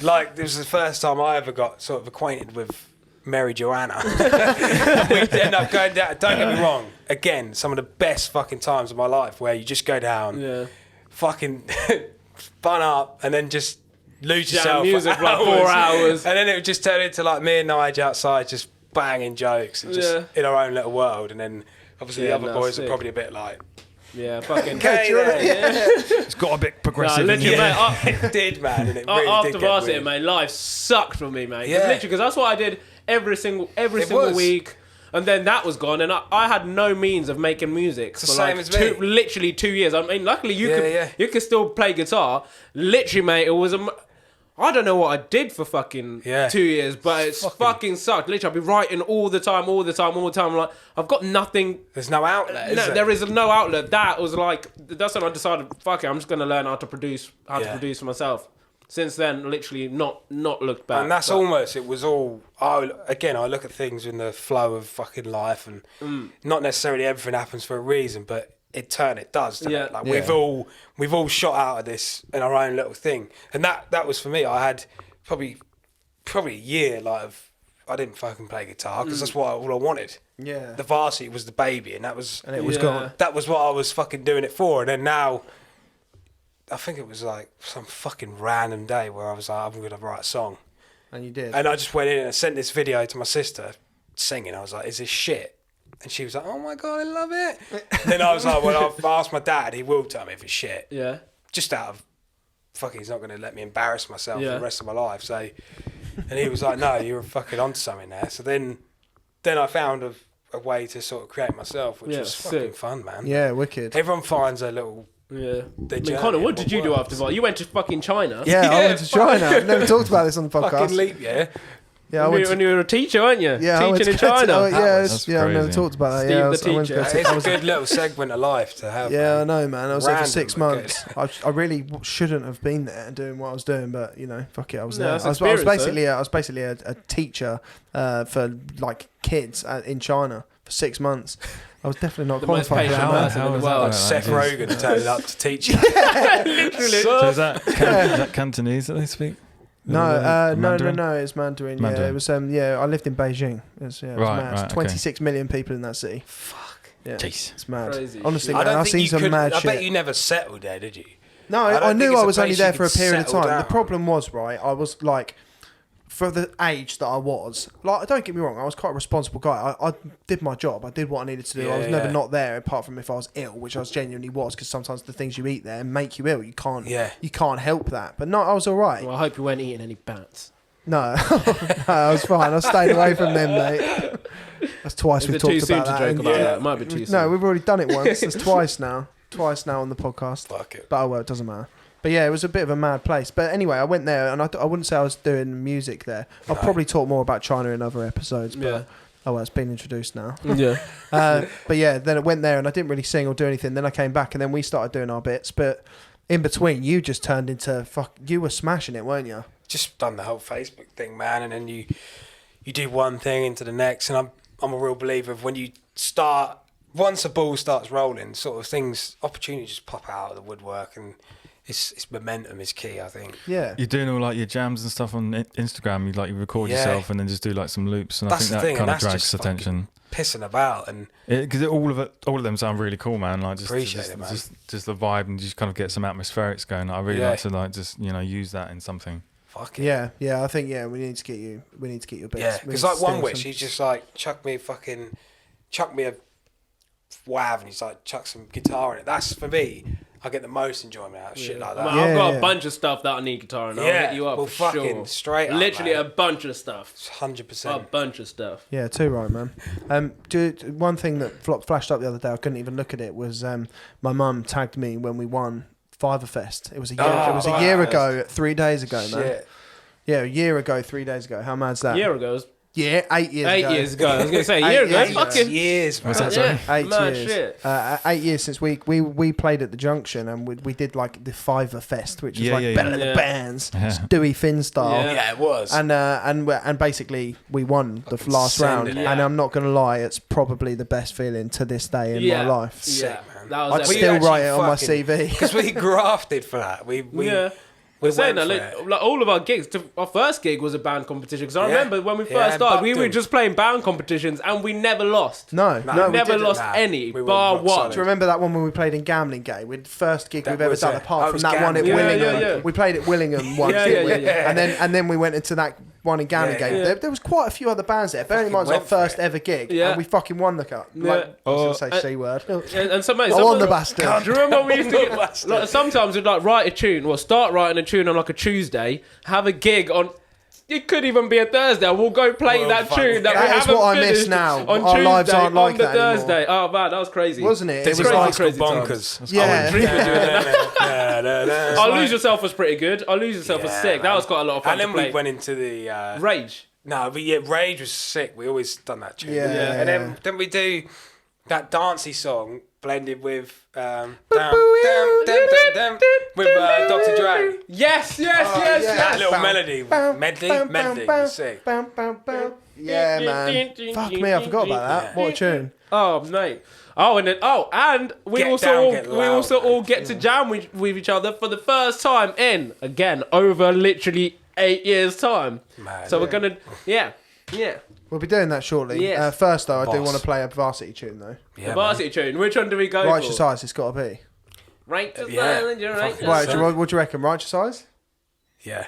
like this was the first time I ever got sort of acquainted with Mary Joanna. We'd end up going down. Don't get me wrong. Again, some of the best fucking times of my life where you just go down, fucking fun up, and then just lose
Jam
yourself.
music
for
for like 4 hours.
and then it would just turn into like me and Nige outside just banging jokes and just in our own little world. And then obviously the other boys
sick.
are probably a bit like,
Yeah, fucking.
okay,
It's got a bit progressive.
Nah,
in
literally,
it.
mate,
it did, man. And it really
after
did get
varsity,
weird.
mate, life sucked for me, mate.
Yeah.
Literally, because that's what I did every single
was.
week, and then that was gone, and I had no means of making music for
the same
like
as me.
literally 2 years. I mean, luckily
Yeah.
you could still play guitar. Literally, mate, it was I don't know what I did for fucking 2 years, but it's fucking sucked. Literally, I'd be writing all the time. I'm like, I've got nothing.
There's no outlet.
No, there is no outlet. That was like, that's when I decided, fuck it, I'm just gonna learn how to produce for myself. Since then, literally not looked back.
And that's almost, it was all, I look at things in the flow of fucking life, and not necessarily everything happens for a reason, but it does. Doesn't it? Like we've all shot out of this in our own little thing. And that was for me. I had probably a year I didn't fucking play guitar because that's all I wanted.
Yeah.
The varsity was the baby, and it was
gone.
That was what I was fucking doing it for. And then now, I think it was like some fucking random day where I was like, I'm gonna write a song.
And you did.
And I just went in and sent this video to my sister singing. I was like, is this shit? And she was like, oh my God, I love it. And then I was like, well, I've asked my dad, he will tell me if it's shit.
Yeah.
Just out of, he's not going to let me embarrass myself for the rest of my life. So, and he was like, no, you're fucking onto something there. So then I found a way to sort of create myself, which was fucking
sick.
fun, man.
Yeah, wicked.
Everyone finds a little...
Yeah.
journey
Connor, what
and
did you do after that? You went to fucking China.
Yeah, I went to China. I've never talked about this on the podcast.
fucking leap year.
Yeah, I went to,
When you were a teacher, weren't you?
yeah, I went
Teaching in
to go to-
China.
That's
I've never
crazy.
talked about that.
Steve
Yeah,
the
I went to
teacher.
go to-
It's a good little segment of life to have.
Yeah, I
man.
know, man. I was there for
Random,
6
but
months. I really shouldn't have been there and doing what I was doing, but fuck it, I was
No,
there.
that's
I was
experience,
basically a teacher for like kids in China for 6 months. I was definitely not
The most
qualified for
patient
that.
person in the
is that
world.
like
Seth
that?
Rogen turning up to teach you.
So is that Cantonese that they speak?
No,
Mandarin?
no, it's Mandarin. Yeah,
Mandarin.
it was. I lived in Beijing. It was
Right,
mad.
right, okay.
26 million people in that city.
Fuck.
Yeah,
Jeez.
it's mad.
Crazy.
Honestly,
I
man,
don't
I've
think
seen
you
some
could.
mad
I
shit.
bet you never settled there, did you?
No,
I don't
I
think
knew
it's
I
a
was only
place
there
you
for a
could
period of
settle
time.
down.
The problem was, right, I was like, for the age that I was, like, don't get me wrong, I was quite a responsible guy. I did my job. I did what I needed to do. I was
Yeah,
never
yeah.
not there, apart from if I was ill, which I genuinely was, because sometimes the things you eat there make you ill. You can't help that. But no, I was all right.
Well, I hope you weren't eating any bats.
No, I was fine. I stayed away from them, mate. That's twice
Is
we've
it too
talked
soon
about
to
that.
joke
and-
about that? It might be too soon.
No, we've already done it once. That's twice now. Twice now on the podcast.
Fuck it.
But oh well, it doesn't matter. But yeah, it was a bit of a mad place. But anyway, I went there, and I wouldn't say I was doing music there. I'll probably talk more about China in other episodes. But
Yeah.
oh well, it's been introduced now.
Yeah.
But yeah, then I went there, and I didn't really sing or do anything. Then I came back, and then we started doing our bits. But in between, you just turned into you were smashing it, weren't you?
Just done the whole Facebook thing, man, and then you do one thing into the next, and I'm a real believer of when you start, once a ball starts rolling, sort of opportunities just pop out of the woodwork, and it's momentum is key, I think.
Yeah.
You're doing all like your jams and stuff on Instagram. You record
Yeah.
yourself and then just do like some loops, and
That's
I
the
think that
thing,
kind
and
of
that's
drags
just
attention.
Pissing about, and
Because all of them sound really cool, man. Like just
Appreciate it, man.
just the vibe, and just kind of get some atmospherics going. I really like to just use that in something.
fuck it.
Yeah. I think we need to get you. We need to get your bits.
Yeah,
We
because
need
like
to
One
steal
Wish,
some-
he's just like chuck me a whav, and he's like chuck some guitar in it. That's for me. I get the most enjoyment out of shit like that.
Well, I've got a bunch of stuff that I need guitar and I'll hit you up
well,
for
fucking
sure.
straight up,
Literally
mate.
a bunch of stuff.
100%.
A bunch of stuff.
Yeah, too right, man. One thing that flashed up the other day, I couldn't even look at it, was my mum tagged me when we won Fest. It was a year ago, 3 days ago, man.
Shit.
Yeah, a year ago, 3 days ago. How mad's that?
A year ago.
Yeah, 8 years ago.
8 years ago. I was going to say a year ago.
8
Fucking
years, man.
What's that, sorry?
8
mad
years.
shit.
8 years since we played at the Junction, and we did like the Fest, which is
Yeah,
like
yeah,
Battle
yeah.
of the
Yeah.
Bands,
Yeah.
Stewie Finn style.
Yeah.
Yeah, it was.
And basically we won the last
send
round,
it.
and
Yeah.
I'm not gonna lie, it's probably the best feeling to this day in
Yeah.
my life.
Yeah.
man.
That was
I'd
epic.
We
still
actually
write it on my
fucking-
CV.
Because we grafted for that. We
We're saying
went
that
for it.
like all of our gigs, our first gig was a band competition. Because I
Yeah.
remember when we
Yeah,
first started, we were
Buckton.
just playing band competitions and we never lost.
No,
No,
no,
we
we
never
didn't.
lost
Nah,
any,
we were
bar
rock
one.
solid.
Do you remember that one when we played in Gambling Gate? We'd first gig
That
we've ever
was
done,
it.
apart
That
from
was
that one at
Gambling.
Willingham.
Yeah.
We played at Willingham once,
Yeah,
didn't we?
yeah.
And then we went into that one in Gambling
Yeah,
Gate.
yeah.
There was quite a few other bands there. Bearing in mind, it was our
went for
first
it.
ever gig,
Yeah.
and we fucking won the cup. Like, I was gonna say C word.
And some mate,
I won the bastard.
Do you remember when we used to get, like, sometimes we'd like write a tune or start writing a tune on like a Tuesday, have a gig on. It could even be a Thursday. We'll go play
Well,
that
fuck.
tune that we
That is
haven't
what I miss
finished
now.
on
Our
Tuesday,
lives aren't like
on the
that anymore.
Thursday. Oh man, that was crazy,
Wasn't it?
It
It
was
was
crazy,
like
crazy
bonkers.
times.
Yeah.
I would dream of doing that.
I
I Lose Yourself was pretty good. I Lose Yourself was sick. That was quite a lot of fun
And
to
then
play.
we went into the
Rage.
no, but yeah, Rage was sick. We always done that tune.
Yeah.
And then didn't we do that dancey song blended with dum, dum, dum, dum, with Dr. Dre?
Yes.
That little
Bam,
melody,
bam,
medley
bam,
was
bam,
sick.
bam, bam, bam. Yeah, man. Fuck me, I forgot about that. What a tune.
Oh mate. And we
Get
also
down,
all,
get
we
loud,
also
man.
all get to jam with each other for the first time in again over literally 8 years time.
Mad,
So we're
yeah.
gonna yeah.
We'll be doing that shortly.
Yes.
First, though, I do
Boss.
want to play a varsity tune, though.
Yeah,
The
man.
varsity tune. Which one do we go
Righteous
for?
Eyes, it's got to be.
Righteous
Yeah.
Eyes, you're right.
Fucking
Right,
so-
what do you reckon? Righteous Eyes?
Yeah.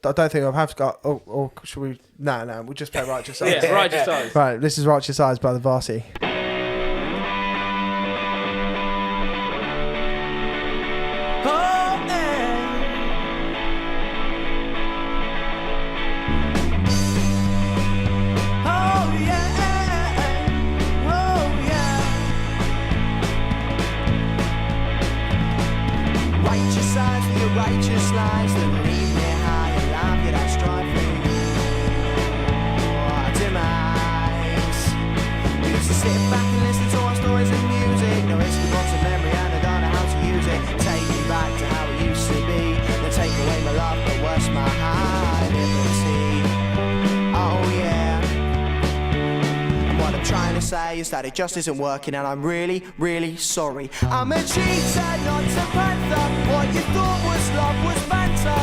I don't think I've have got. Or should we? No, we'll just play Righteous Eyes.
Yeah, Righteous Eyes.
Right, this is Righteous Eyes by the Varsity.
Righteous eyes with your righteous lies that lead me high in life, yet I strive for your demise. We used to sit back and listen to our stories and music. No history, books and memory, and I don't know how to use it. Take me back to how it used to be. Then take away my love, but worse my high liberty. Oh yeah. What I'm trying to say is that it just isn't working, and I'm really, really sorry. I'm a cheater, not a panther. What you thought was love was banter.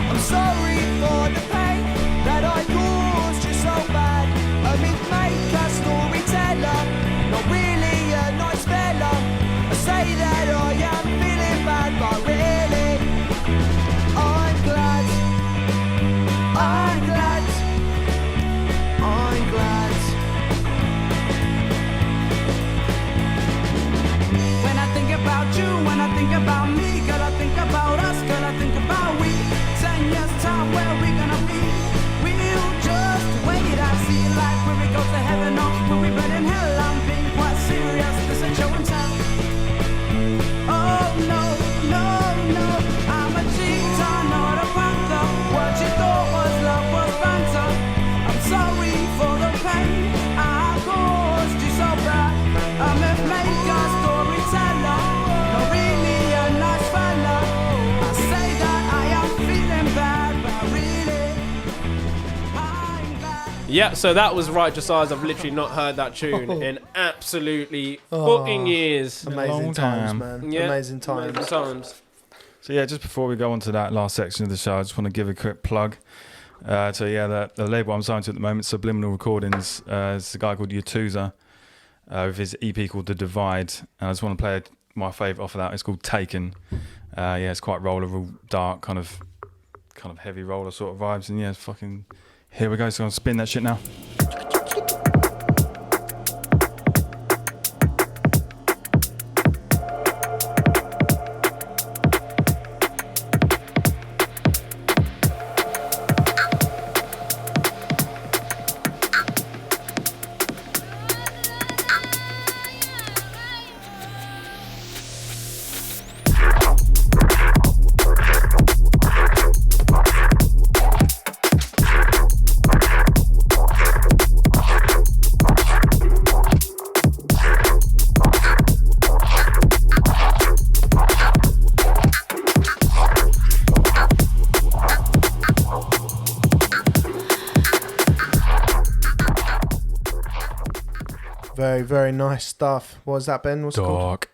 I'm sorry for the pain that I caused you so bad. A myth maker, storyteller, not really a nice fella. I say that I am feeling bad, but really, I'm glad. I'm glad. I'm glad.
When I think about you, when I think about me, girl, I think about us, girl, I think about we. 10 years time, where we gonna be? We'll just wait. I see life where we go to heaven or where we burn in hell. I'm being quite serious, this ain't show and tell. Oh no, no, no, I'm a cheater, not a panther. What you thought was love was banter. I'm sorry for the pain I caused you so bad. I'm a maker, storyteller, not really a nice fella. I say that I am feeling bad, but really, I'm glad.
Yeah, so that was Righteous Eyes. I've literally not heard that tune in absolutely fucking years.
Amazing
long
times,
time.
man.
Yeah,
Amazing times.
amazing times.
So yeah, just before we go on to that last section of the show, I just want to give a quick plug. So yeah, the label I'm signed to at the moment, Subliminal Recordings, is a guy called Yatuza with his EP called The Divide. And I just want to play my favourite off of that. It's called Taken. Yeah, it's quite roller, real dark, kind of heavy roller sort of vibes. And yeah, fucking here we go. So I'm gonna spin that shit now.
Very, very nice stuff. What was that, Ben? What's it called?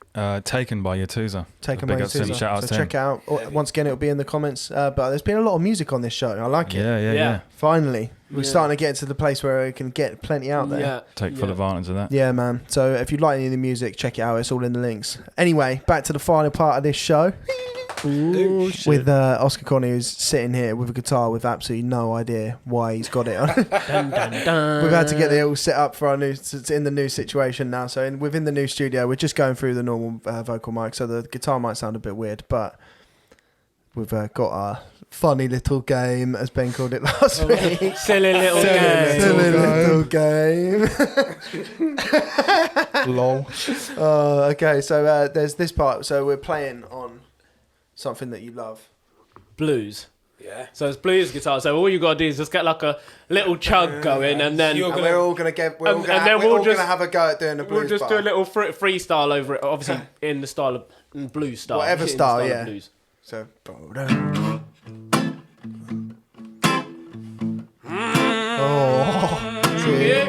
Taken by Yakuza.
Taken by
Yakuza.
Yakuza.
Shout out
So
to
check it
him.
out. Once again, it'll be in the comments. But there's been a lot of music on this show. I like it.
Yeah.
Finally, we're starting to get to the place where we can get plenty out there.
Yeah.
Take full advantage of that.
Yeah, man. So if you'd like any of the music, check it out. It's all in the links. Anyway, back to the final part of this show.
Ooh,
with Oscar Corney, who's sitting here with a guitar with absolutely no idea why he's got it on.
Dun, dun, dun.
We've had to get it all set up for our new in the new situation now. So within the new studio, we're just going through the normal vocal mic, so the guitar might sound a bit weird, but we've got our funny little game, as Ben called it last week.
Silly little game.
Silly little game.
Lol.
Okay, so there's this part. So we're playing on something that you love.
Blues.
Yeah.
So it's blues guitar. So all you gotta do is just get like a little chug going, and then
We're all gonna have a go at doing the blues.
we'll just do a little freestyle over it. Obviously in the style of blues style.
Whatever
In the
style,
of
yeah.
blues.
So. Oh, see,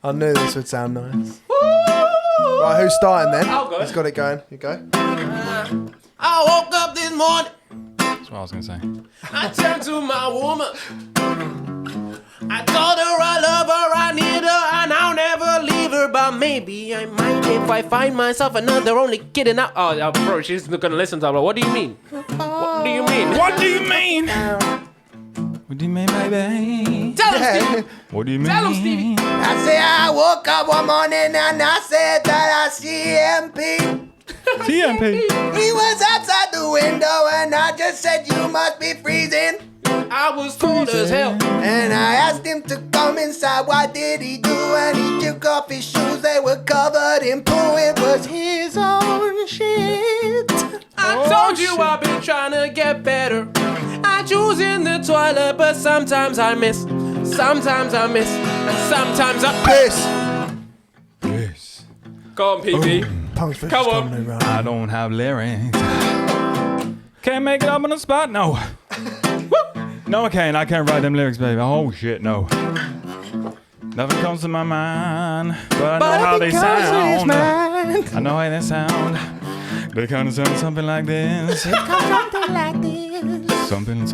I knew this would sound nice. Right, who's starting then?
I'll go.
He's got it going. You go.
I woke up this morning.
That's what I was going to say.
I turned to my woman. I told her I love her, I need her, and I'll never leave her. But maybe I might if I find myself another. Only kidding. Oh, bro, she's not gonna listen to her. What do you mean? What do you mean?
What do you mean? What do you mean, baby?
Tell him, Stevie.
What do you mean?
Tell him, Stevie.
I say I woke up one morning and I said that I see MP.
TMP.
He was outside the window and I just said you must be freezing.
I was cold as hell.
And I asked him to come inside. What did he do? And he took off his shoes. They were covered in poo. It was his own shit.
I told you I've been trying to get better. I choose in the toilet, but sometimes I miss. Sometimes I miss. And sometimes I
Piss.
Yes.
Go on, PB.
PunksVicious
Come on.
coming around.
I don't have lyrics. Can't make it up on the spot, no. No, I can't. I can't write them lyrics, baby. Oh, shit, no. Nothing comes to my mind, but I know how they sound. I know how they sound. They kind of sound something like this. Something.
I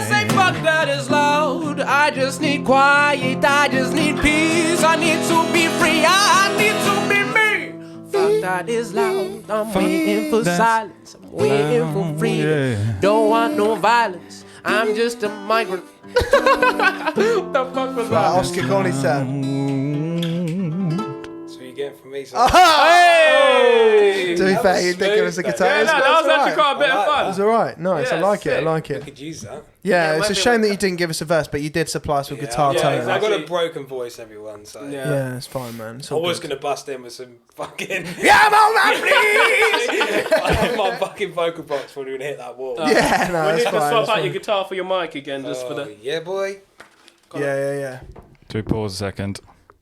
say fuck that is loud. I just need quiet. I just need peace. I need to be free. I need to be me. Fuck that is loud. I'm waiting for silence. I'm waiting for freedom.
Yeah.
Don't want no violence. I'm just a migrant. What the fuck was that?
Oscar Corney said.
So you getting from me? So
Hey!
To be fair, you did give us a guitar.
Yeah, no, that was actually quite a bit of
It
fun.
was alright. Nice.
Yeah,
I like it. I
sick.
like
I
it.
could use that.
Yeah, it's a
maybe
shame
we-
that you didn't give us a verse, but you did supply us with guitar
yeah,
tone.
exactly.
I've got a broken voice, everyone. So
Yeah, it's fine, man. It's
I
all
was
good.
gonna bust in with some fucking.
Come on, man, please!
My fucking vocal box probably gonna hit that wall.
Yeah, no,
We
it's
need to
fine.
swap
it's
out
fine.
your guitar for your mic again, just for the.
Yeah, boy.
Yeah.
Do we pause a second?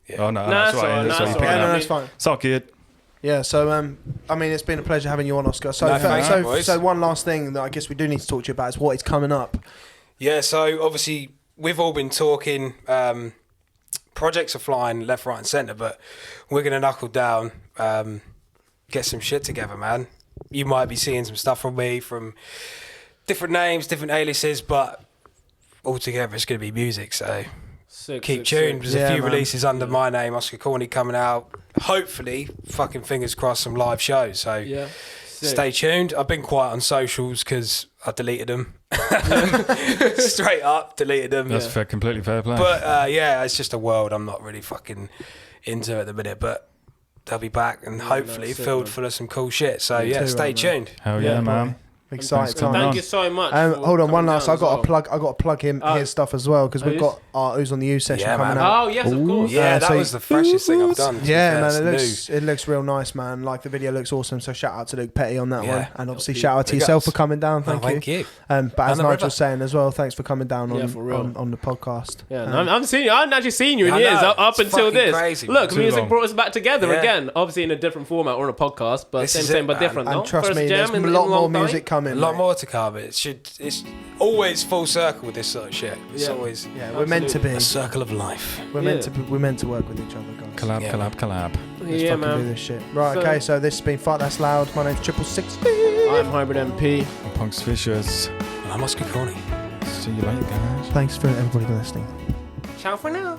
Yeah.
Oh, no,
No,
that's
it's
right.
alright,
That's
no,
what you
it's
pick
Yeah,
it
no,
up.
that's fine.
Suck it.
Yeah, so I mean, it's been a pleasure having you on, Oscar. So,
No, thanks, boys.
so one last thing that I guess we do need to talk to you about is what is coming up.
Yeah, so obviously we've all been talking. Projects are flying left, right, and centre, but we're gonna knuckle down, get some shit together, man. You might be seeing some stuff from me from different names, different aliases, but altogether it's gonna be music. So
Sick,
keep
sick,
tuned.
sick.
There's a few
man.
releases under my name, Oscar Corney, coming out. Hopefully, fucking fingers crossed, some live shows. So
Yeah. Sick.
stay tuned. I've been quiet on socials because I deleted them. Straight up, deleted them.
That's fair, completely fair play.
But yeah, it's just a world I'm not really fucking into at the minute. But they'll be back and hopefully
that's it,
filled
man.
full of some cool shit. So yeah,
too,
stay
man.
tuned.
Hell yeah,
Yeah,
man.
Excited
Thanks for coming
time.
Thank
on.
you so much. for
Hold on, one
coming
last.
down
I got
as
to plug. I got to plug his stuff as well because we've
who's?
got our Who's on the U session
Yeah,
coming
man.
out.
Oh yes, of course.
Yeah,
so
that was the freshest thing I've done. to be
Yeah,
fair.
man,
It's
it looks real nice, man. Like the video looks awesome. So shout out to Luke Petty on that
Yeah.
one, and obviously
Big-
shout out to
big
yourself
ups.
for coming down.
Oh,
Thank you. But as
And the
Nigel
river.
was saying as well, thanks for coming down
Yeah,
on,
for real.
on the podcast.
Yeah, no, I'm seeing you. I haven't actually seen you in
I
years
know,
up
it's
until
fucking
this.
crazy, man.
Look,
Too
music
long.
brought us back together
Yeah.
again. Obviously in a different format or in a podcast, but
This is
same
it,
but
man.
different.
And
no?
trust
First
me, there's
jam
a
in
lot
a
more
long time.
music coming.
A lot
mate.
more to come. It's always full circle with this sort of shit. It's
Yeah.
always
Yeah, we're meant to be.
a circle of life.
We're meant to. We're meant to work with each other, guys.
Collab,
Yeah.
collab, collab.
Let's
Yeah,
fucking
man.
do this shit. Right,
So-
okay, so this has been Fuck That's Loud. My name's Fxck.
I'm HybridMP.
PunksVicious.
And I'm Oscar Corney.
See you later, guys.
Thanks for everybody listening.
Ciao for now.